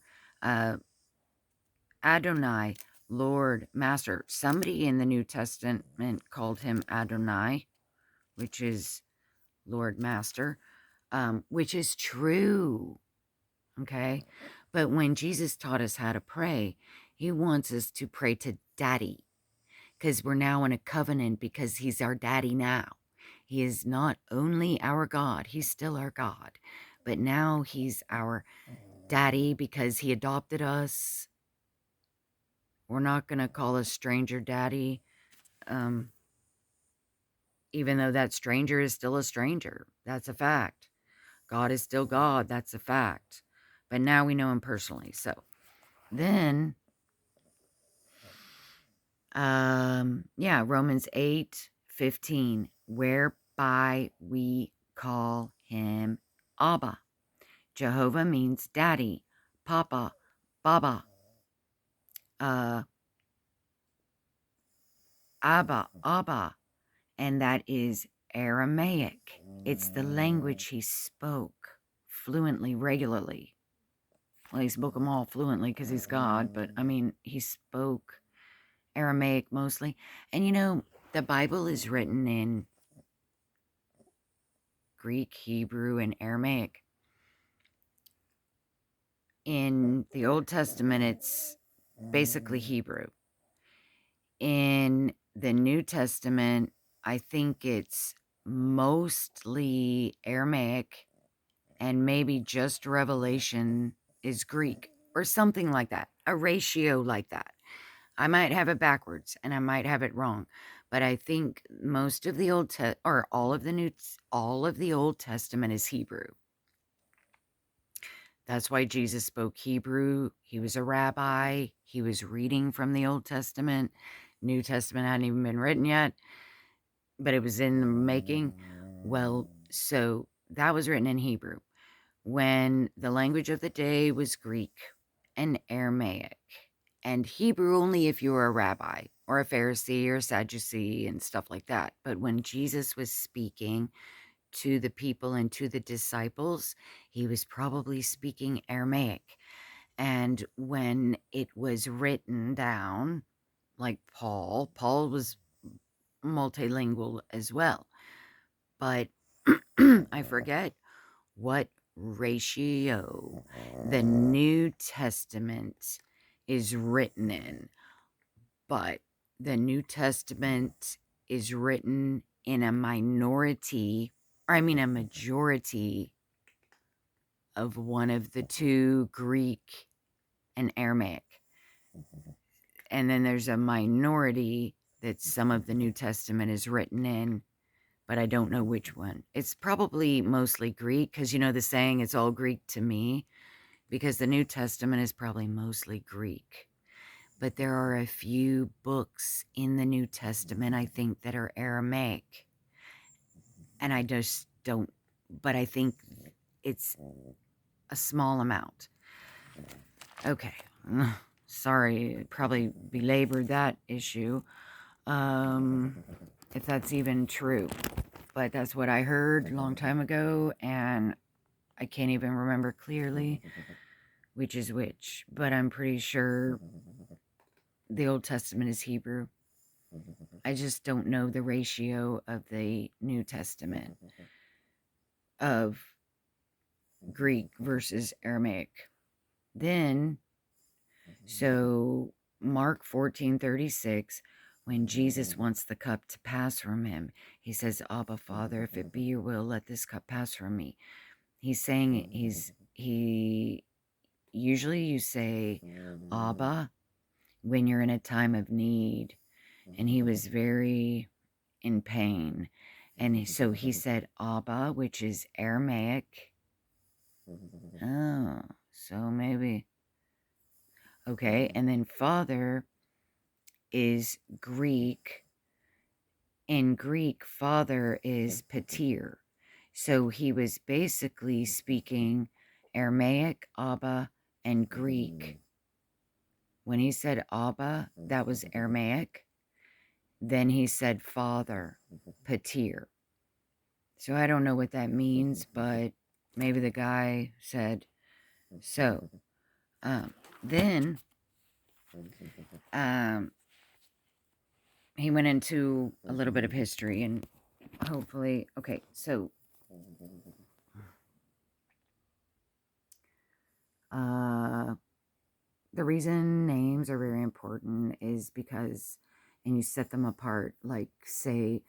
Adonai, Lord, Master. Somebody in the New Testament called him Adonai, which is Lord, Master, which is true, okay? But when Jesus taught us how to pray, he wants us to pray to Daddy, because we're now in a covenant, because he's our Daddy now. He is not only our God, he's still our God, but now he's our Daddy because he adopted us. We're not going to call a stranger Daddy. even though that stranger is still a stranger. That's a fact. God is still God. That's a fact. But now we know him personally. So then, yeah, Romans 8:15, whereby we call him Abba. Jehovah means daddy, papa, baba, Abba, and that is Aramaic. It's the language he spoke fluently, regularly. Well, he spoke them all fluently because he's God, but I mean, he spoke Aramaic mostly. And you know, the Bible is written in Greek, Hebrew, and Aramaic. In the Old Testament, it's basically Hebrew. In the New Testament, I think it's mostly Aramaic, and maybe just Revelation is Greek or something like that, a ratio like that. I might have it backwards and I might have it wrong, but I think most of the or all of the Old Testament is Hebrew. That's why Jesus spoke Hebrew. He was a rabbi. He was reading from the Old Testament. New Testament hadn't even been written yet, but it was in the making. Well, so that was written in Hebrew. When the language of the day was Greek and Aramaic, and Hebrew only if you were a rabbi or a Pharisee or a Sadducee and stuff like that. But when Jesus was speaking to the people and to the disciples, he was probably speaking Aramaic. And when it was written down, like Paul was multilingual as well. But I forget what ratio the New Testament is written in, but the New Testament is written in a majority of one of the two, Greek and Aramaic. And then there's a minority that some of the New Testament is written in, but I don't know which one. It's probably mostly Greek, because you know the saying, it's all Greek to me, because the New Testament is probably mostly Greek. But there are a few books in the New Testament, I think, that are Aramaic. And I just don't, but I think it's a small amount. Okay. Sorry, probably belabored that issue. If that's even true. But that's what I heard a long time ago, and I can't even remember clearly which is which. But I'm pretty sure the Old Testament is Hebrew. I just don't know the ratio of the New Testament of Greek versus Aramaic. Then, so Mark 14:36, when Jesus wants the cup to pass from him, he says, Abba, Father, if it be your will, let this cup pass from me. He's saying, usually you say Abba when you're in a time of need. And he was very in pain. And so he said Abba, which is Aramaic. Oh, so maybe. Okay, and then Father is Greek. In Greek, Father is Patir. So he was basically speaking Aramaic, Abba, and Greek. When he said Abba, that was Aramaic. Then he said Father, Patir. So I don't know what that means, but maybe the guy said so. Then he went into a little bit of history, and hopefully, okay, so the reason names are very important is because, and you set them apart, like say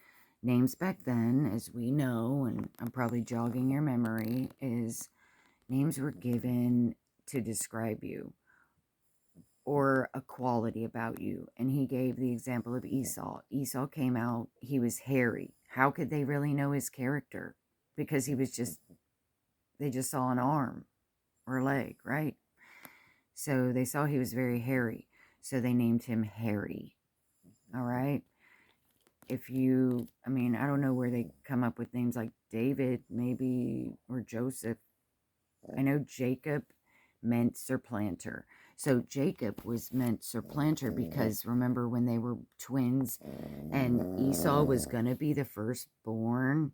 names back then, as we know, and I'm probably jogging your memory, is names were given to describe you or a quality about you. And he gave the example of Esau. Esau came out, he was hairy. how could they really know his character? Because he was just, they just saw an arm or a leg, right? So they saw he was very hairy. So they named him Harry. All right. If you, I mean, I don't know where they come up with names like David, maybe, or Joseph. I know Jacob meant supplanter. So Jacob was meant supplanter because remember when they were twins and Esau was going to be the firstborn,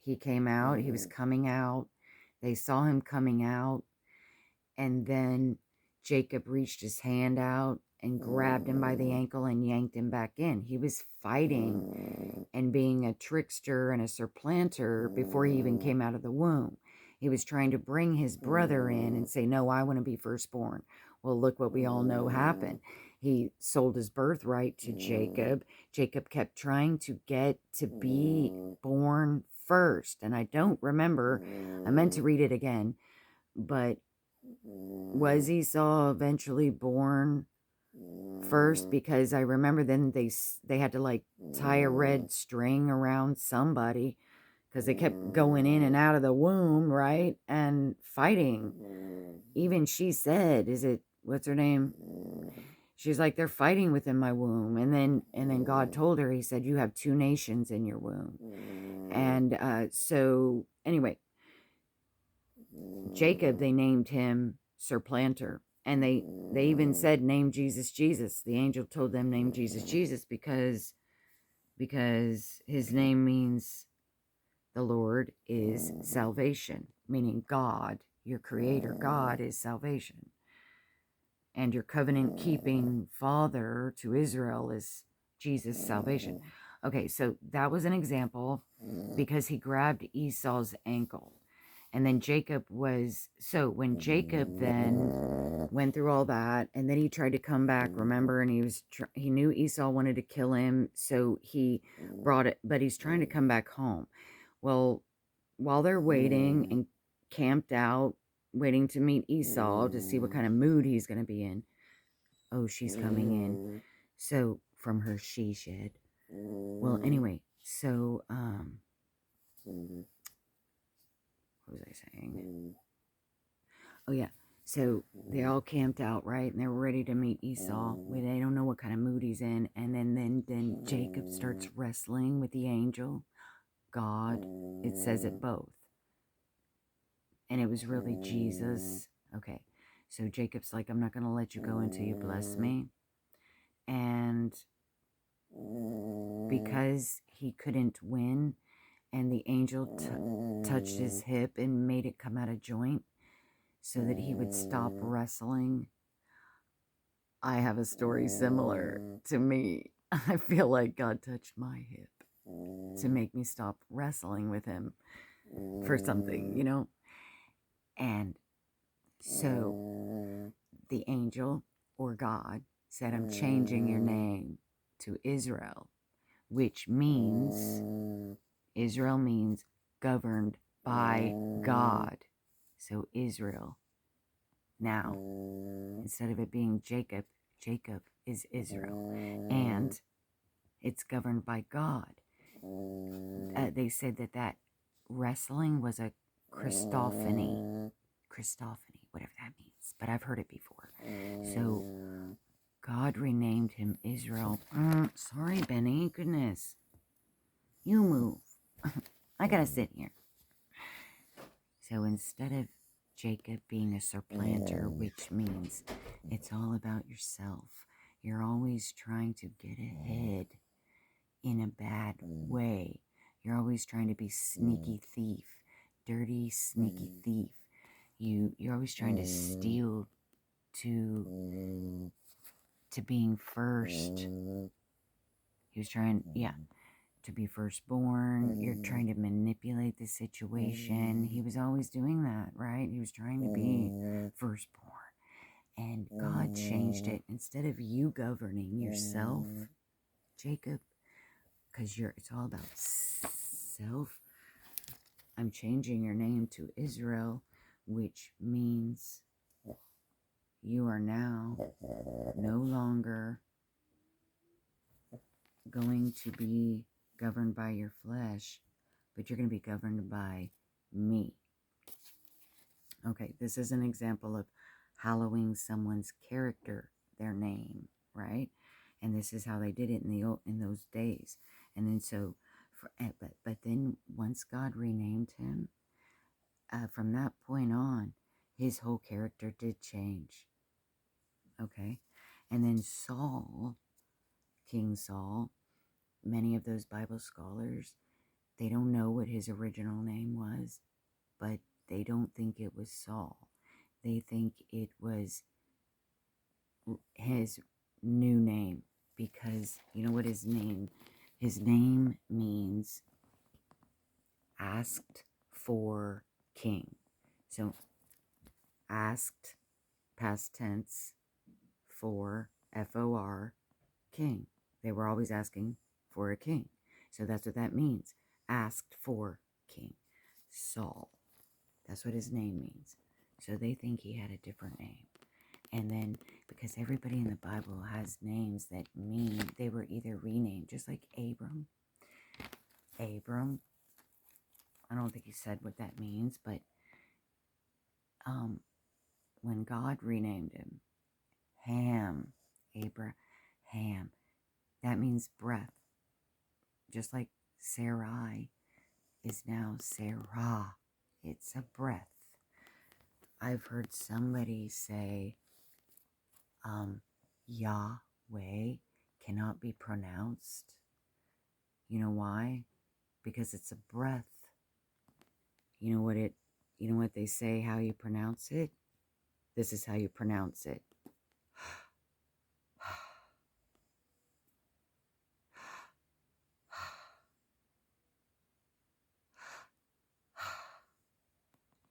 he came out, he was coming out. They saw him coming out, and then Jacob reached his hand out and grabbed him by the ankle and yanked him back in. He was fighting and being a trickster and a supplanter before he even came out of the womb. He was trying to bring his brother in and say, no, I want to be firstborn. Well, look what we all know happened. He sold his birthright to Jacob. Jacob kept trying to get to be born first. And I don't remember, I meant to read it again, but was Esau eventually born first? Because I remember then they had to like tie a red string around somebody because they kept going in and out of the womb, right? And fighting. Even she said, what's her name? She's like, they're fighting within my womb. And then God told her, he said, you have 2 nations in your womb. And so anyway, Jacob, they named him supplanter. And they even said, name Jesus, Jesus. The angel told them, name Jesus, Jesus, because his name means the Lord is salvation, meaning God, your creator, God is salvation. And your covenant-keeping father to Israel is Jesus' salvation. Okay, so that was an example because he grabbed Esau's ankle. And then Jacob was, so when Jacob then went through all that, and then he tried to come back, remember, and he knew Esau wanted to kill him, so he brought it, but he's trying to come back home. Well, while they're waiting and camped out, waiting to meet Esau to see what kind of mood he's going to be in. Oh, she's coming in. So, from her she shed. Well, anyway, so, what was I saying? Oh, yeah. So, they all camped out, right? And they were ready to meet Esau. They don't know what kind of mood he's in. And then Jacob starts wrestling with the angel. God. It says it both. And it was really Jesus. Okay. So Jacob's like, I'm not going to let you go until you bless me. And because he couldn't win, and the angel touched his hip and made it come out of joint so that he would stop wrestling. I have a story similar to me. I feel like God touched my hip to make me stop wrestling with him for something, you know? And so the angel or God said, I'm changing your name to Israel, which means, Israel means governed by God. So Israel. Now, instead of it being Jacob, Jacob is Israel. And it's governed by God. They said that wrestling was a Christophany, whatever that means, but I've heard it before. So God renamed him Israel. Sorry, Benny, goodness. You move. I gotta sit here. So instead of Jacob being a supplanter, which means it's all about yourself, you're always trying to get ahead in a bad way. You're always trying to be sneaky thief, dirty, sneaky thief. You're always trying to steal to being first. He was trying, to be firstborn. You're trying to manipulate the situation. He was always doing that, right? He was trying to be firstborn. And God changed it. Instead of you governing yourself, Jacob, because it's all about self, I'm changing your name to Israel, which means you are now no longer going to be governed by your flesh, but you're going to be governed by me. Okay, this is an example of hallowing someone's character, their name, right? And this is how they did it in those days. And then but then once God renamed him, from that point on, his whole character did change. Okay, and then Saul, King Saul, many of those Bible scholars, they don't know what his original name was, but they don't think it was Saul. They think it was his new name, because you know what his name means asked for king. So asked, past tense, for FOR, king. They were always asking for a king. So that's what that means. Asked for king. Saul. That's what his name means. So they think he had a different name. And then, because everybody in the Bible has names that mean they were either renamed, just like Abram. Abram, I don't think he said what that means, but when God renamed him, Abraham, that means breath. Just like Sarai is now Sarah. It's a breath. I've heard somebody say Yahweh cannot be pronounced. You know why? Because it's a breath. You know what they say how you pronounce it? This is how you pronounce it.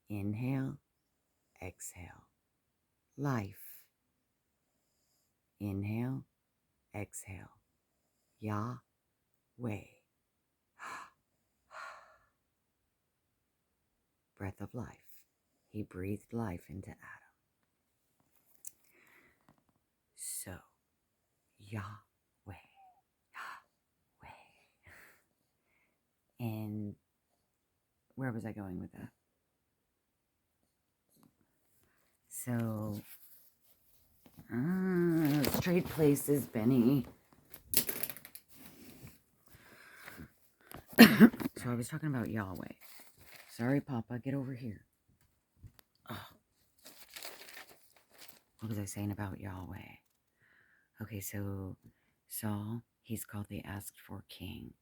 Inhale, exhale. Life. Inhale, exhale. Yahweh. Breath of life. He breathed life into Adam. So, Yahweh. And where was I going with that? So, let's trade places, Benny. So I was talking about Yahweh. Sorry, Papa, get over here. Oh. What was I saying about Yahweh? Okay, so Saul, he's called the asked for king.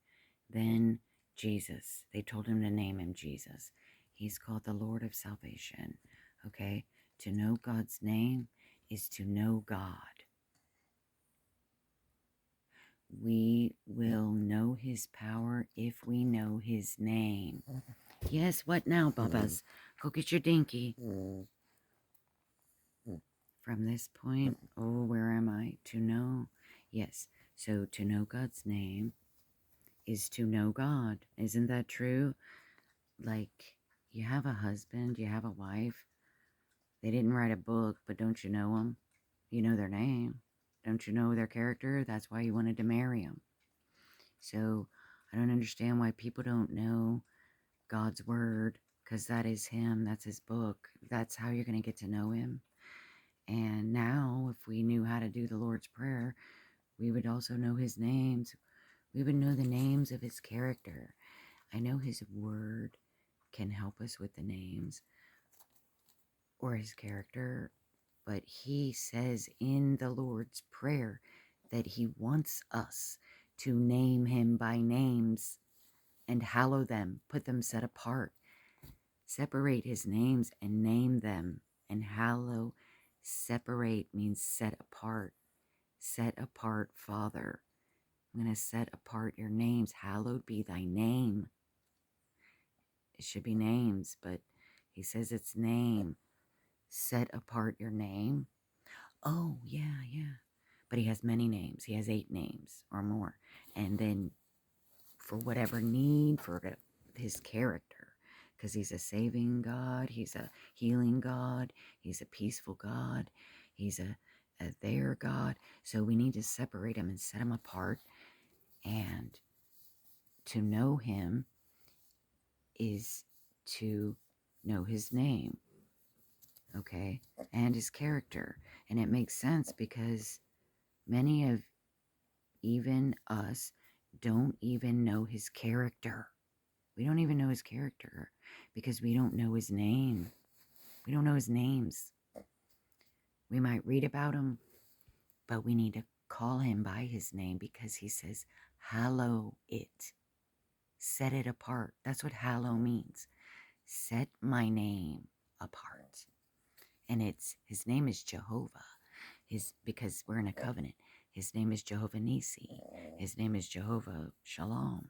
Then Jesus, they told him to name him Jesus. He's called the Lord of salvation. Okay, to know God's name is to know God. We will know his power if we know his name. Yes, what now, Babas? Go get your dinky. From this point, oh, where am I? To know. Yes, so to know God's name is to know God. Isn't that true? Like, you have a husband, you have a wife. They didn't write a book, but don't you know them? You know their name. Don't you know their character? That's why you wanted to marry them. So I don't understand why people don't know God's word, because that is him. That's his book. That's how you're going to get to know him. And now, if we knew how to do the Lord's Prayer, we would also know his names. We would know the names of his character. I know his word can help us with the names or his character, but he says in the Lord's Prayer that he wants us to name him by names and hallow them, put them set apart. Separate his names and name them, and hallow. Separate means set apart. Set apart, Father. I'm going to set apart your names. Hallowed be thy name. It should be names, but he says it's name. Set apart your name. Oh, yeah. But he has many names. He has 8 names or more. And then for whatever need, for his character, because he's a saving God, he's a healing God, he's a peaceful God, he's a there God. So we need to separate him and set him apart and to know him is to know his name, okay, and his character. And it makes sense because many of even us don't even know his character. We don't even know his character because we don't know his name. We don't know his names. We might read about him, but we need to call him by his name because he says, hallow it. Set it apart. That's what hallow means. Set my name apart. And his name is Jehovah. Because we're in a covenant. His name is Jehovah Nisi. His name is Jehovah Shalom.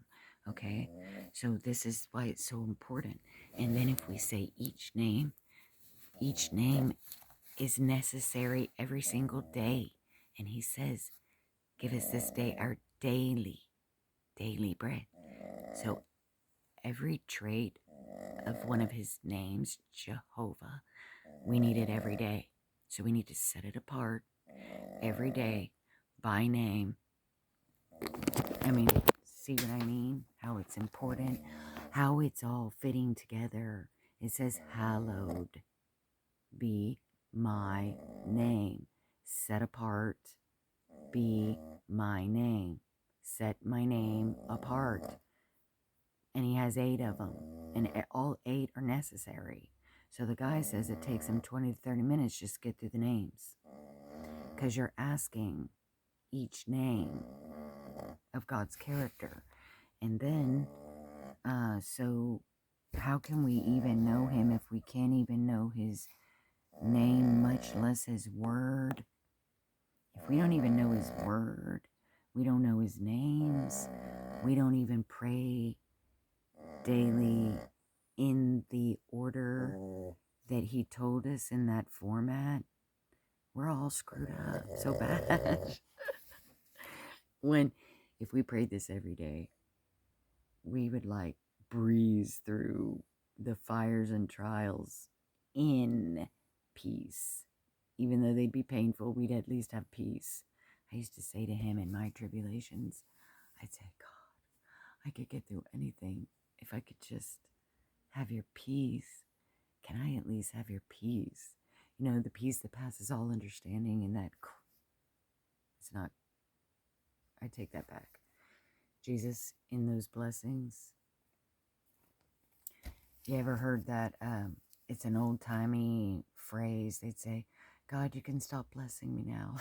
Okay? So this is why it's so important. And then if we say each name is necessary every single day. And he says, give us this day our daily bread. So every trait of one of his names, Jehovah, we need it every day. So we need to set it apart every day by name. I mean, see what I mean? How it's important, how it's all fitting together. It says, hallowed be my name. Set apart be my name. Set my name apart. And he has 8 of them. And all 8 are necessary. So the guy says it takes him 20 to 30 minutes just to get through the names. Because you're asking each name of God's character. And then, so how can we even know him if we can't even know his name, much less his word? If we don't even know his word, we don't know his names, we don't even pray daily in the order that he told us in that format, we're all screwed up so bad. If we prayed this every day, we would like breeze through the fires and trials in peace. Even though they'd be painful, we'd at least have peace. I used to say to him in my tribulations, I'd say, God, I could get through anything if I could just have your peace. Can I at least have your peace? You know, the peace that passes all understanding, and that it's not, I take that back. Jesus, in those blessings, you ever heard that, it's an old-timey phrase, they'd say, God, you can stop blessing me now.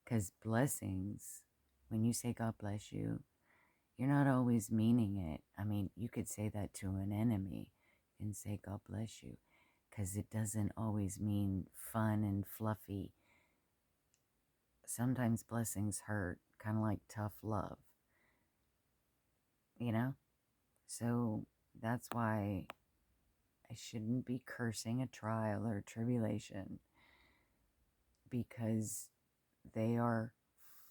Because blessings, when you say God bless you, you're not always meaning it. I mean, you could say that to an enemy and say God bless you, because it doesn't always mean fun and fluffy. Sometimes blessings hurt, kind of like tough love, you know? So that's why I shouldn't be cursing a trial or a tribulation, because they are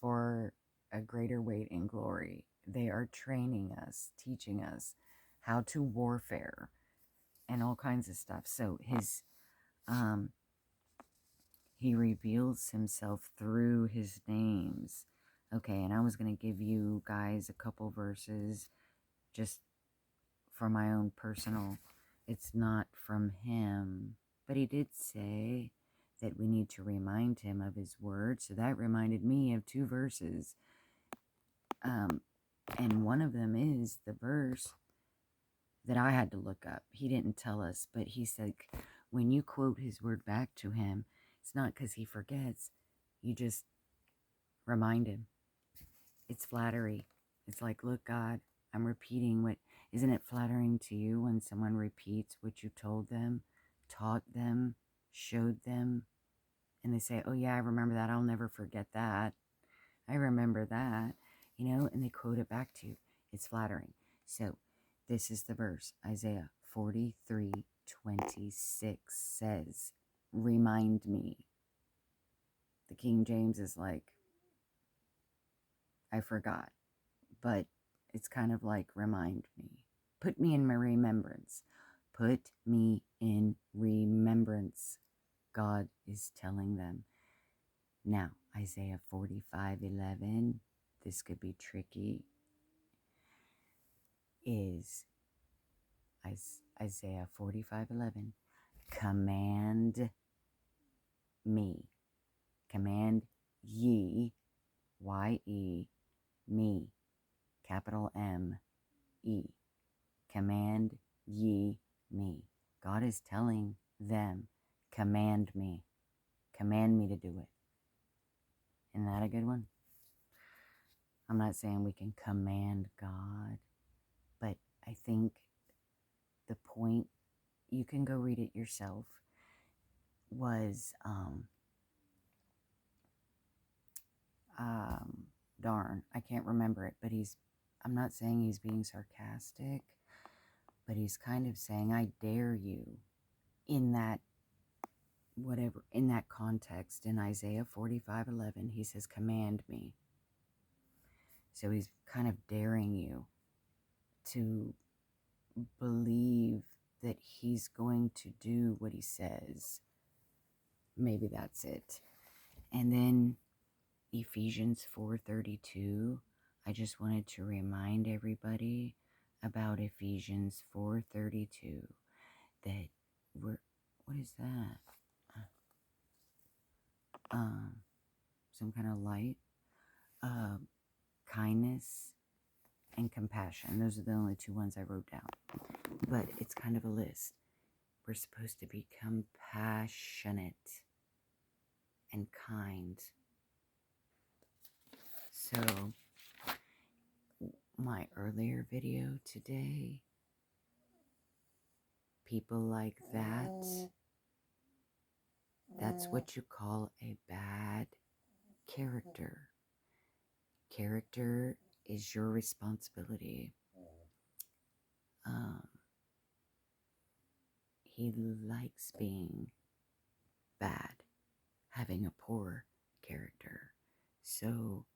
for a greater weight in glory. They are training us, teaching us how to warfare and all kinds of stuff. So he reveals himself through his names. Okay, and I was going to give you guys a couple verses just for my own personal. It's not from him, but he did say that we need to remind him of his word. So that reminded me of 2 verses. And one of them is the verse that I had to look up. He didn't tell us, but he said, when you quote his word back to him, it's not because he forgets. You just remind him. It's flattery. It's like, look, God, I'm repeating what, isn't it flattering to you when someone repeats what you told them, taught them, showed them, and they say, oh yeah, I remember that. I'll never forget that. I remember that, you know, and they quote it back to you. It's flattering. So this is the verse. Isaiah 43:26 says, remind me. The King James is like, I forgot, but it's kind of like remind me. Put me in my remembrance. Put me in remembrance. God is telling them. Now, Isaiah 45:11, this could be tricky. is Isaiah 45:11. Command me. Command ye, Y-E, me, capital M-E. Command ye me. God is telling them, command me. Command me to do it. Isn't that a good one? I'm not saying we can command God, but I think the point, you can go read it yourself, was, darn, I can't remember it, but I'm not saying he's being sarcastic, but he's kind of saying, I dare you, in that, whatever, in that context, in Isaiah 45:11, he says, command me. So he's kind of daring you to believe that he's going to do what he says. Maybe that's it. And then Ephesians 4:32, I just wanted to remind everybody about Ephesians 4:32, that what is that? Some kind of light, kindness, and compassion. Those are the only two ones I wrote down. But it's kind of a list. We're supposed to be compassionate and kind. So, my earlier video today, people like that's what you call a bad character. Character is your responsibility. He likes being bad, having a poor character. So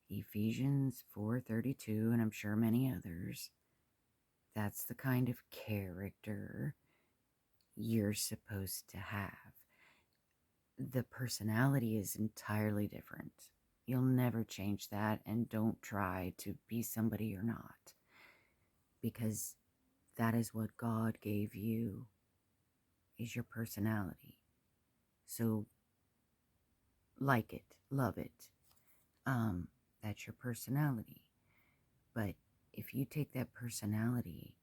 Ephesians 4:32, and I'm sure many others, that's the kind of character you're supposed to have. The personality is entirely different. You'll never change that, and don't try to be somebody you're not, because that is what God gave you, is your personality. So like it, love it. That's your personality. But if you take that personality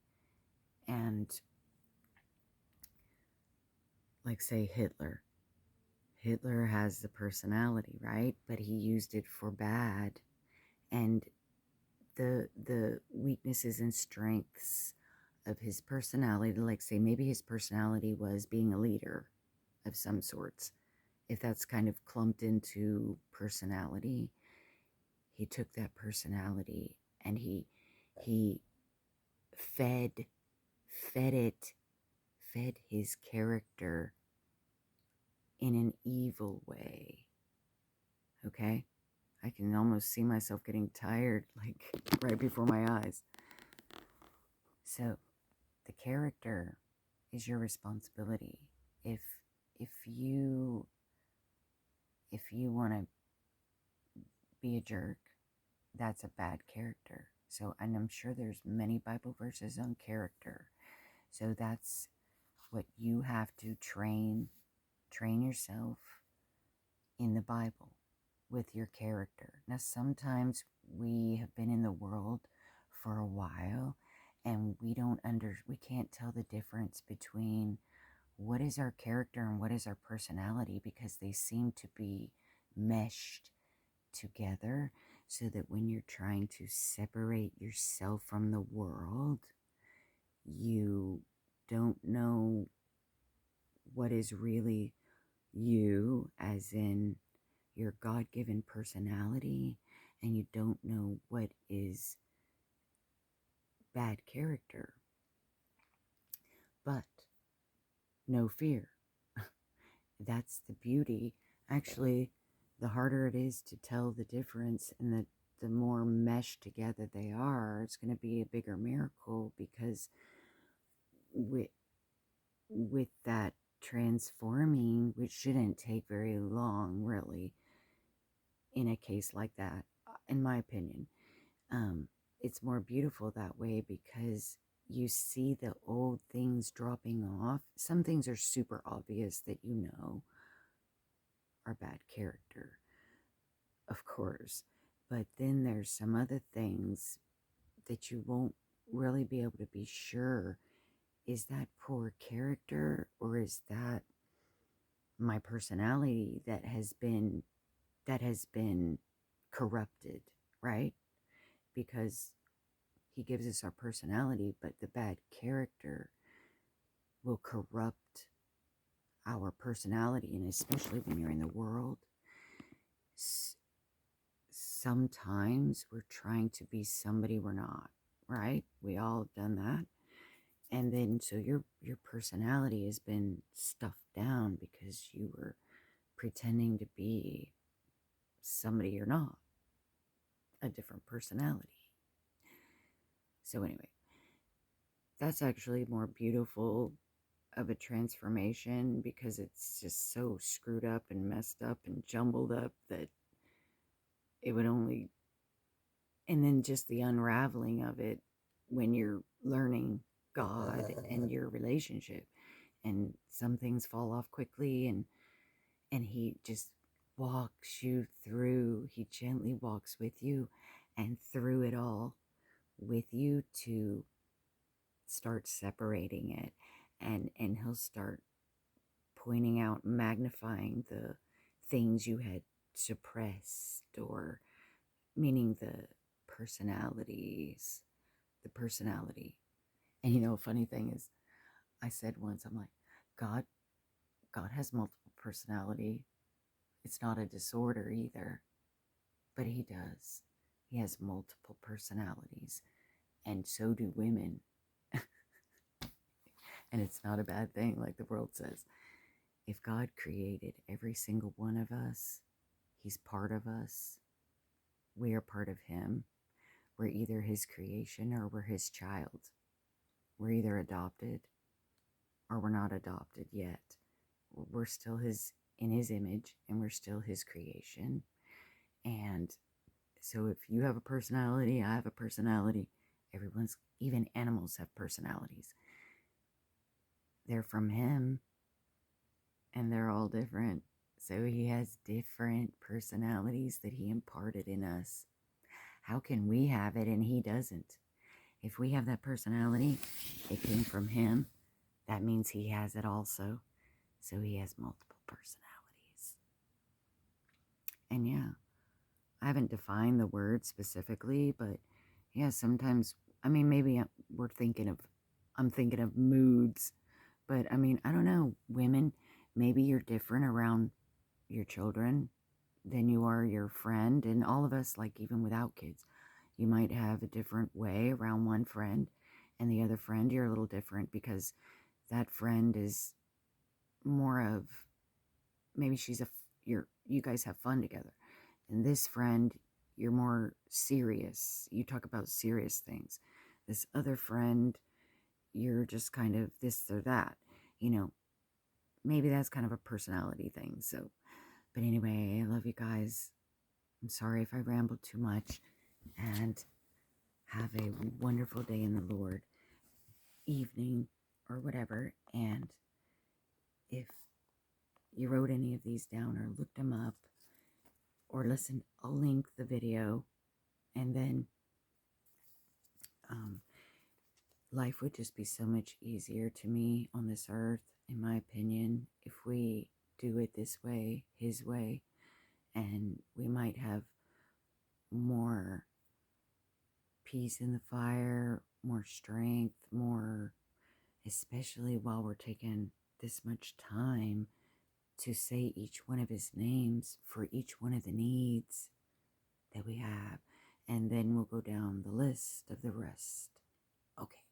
and, like, say Hitler has the personality, right? But he used it for bad, and the weaknesses and strengths of his personality, like say maybe his personality was being a leader of some sorts. If that's kind of clumped into personality, he took that personality and he fed his character in an evil way. Okay? I can almost see myself getting tired, like right before my eyes. So the character is your responsibility. If you want to be a jerk, that's a bad character. So, and I'm sure there's many Bible verses on character. So that's what you have to train yourself in the Bible with your character. Now, sometimes we have been in the world for a while and we can't tell the difference between what is our character and what is our personality, because they seem to be meshed together, so that when you're trying to separate yourself from the world, you don't know what is really you, as in your God-given personality, and you don't know what is bad character. But no fear. That's the beauty. Actually, the harder it is to tell the difference, and the more meshed together they are, it's going to be a bigger miracle, because with that transforming, which shouldn't take very long, really, in a case like that, in my opinion, it's more beautiful that way because you see the old things dropping off. Some things are super obvious that you know are bad character, of course. But then there's some other things that you won't really be able to be sure, is that poor character or is that my personality that has been corrupted, right? Because he gives us our personality, but the bad character will corrupt our personality. And especially when you're in the world, sometimes we're trying to be somebody we're not, right? We all have done that. And then so your personality has been stuffed down because you were pretending to be somebody you're not, a different personality. So anyway, that's actually more beautiful of a transformation because it's just so screwed up and messed up and jumbled up that it would only, and then just the unraveling of it when you're learning God and your relationship, and some things fall off quickly, and he just walks you through, he gently walks with you and through it all with you to start separating it, and he'll start pointing out, magnifying the things you had suppressed, or meaning the personality. And you know, a funny thing is, I said once, I'm like, God has multiple personality. It's not a disorder either, but he does. He has multiple personalities, and so do women. And it's not a bad thing, like the world says. If God created every single one of us, he's part of us. We are part of him. We're either his creation or we're his child. We're either adopted or we're not adopted yet. We're still in his image, and we're still his creation. And so if you have a personality, I have a personality, even animals have personalities. They're from him, and they're all different. So he has different personalities that he imparted in us. How can we have it and he doesn't? If we have that personality, it came from him. That means he has it also. So he has multiple personalities. And yeah, I haven't defined the word specifically, but yeah, sometimes, I mean, maybe I'm thinking of moods, but I mean, I don't know, women, maybe you're different around your children than you are your friend. And all of us, like even without kids, you might have a different way around one friend, and the other friend you're a little different because that friend is more of, maybe you guys have fun together. And this friend, you're more serious. You talk about serious things. This other friend, you're just kind of this or that. You know, maybe that's kind of a personality thing. So, but anyway, I love you guys. I'm sorry if I rambled too much. And have a wonderful day in the Lord, evening or whatever. And if you wrote any of these down or looked them up or listened, I'll link the video. And then life would just be so much easier to me on this earth, in my opinion, if we do it this way, his way. And we might have more peace in the fire, more strength, more, especially while we're taking this much time to say each one of his names for each one of the needs that we have. And then we'll go down the list of the rest. Okay.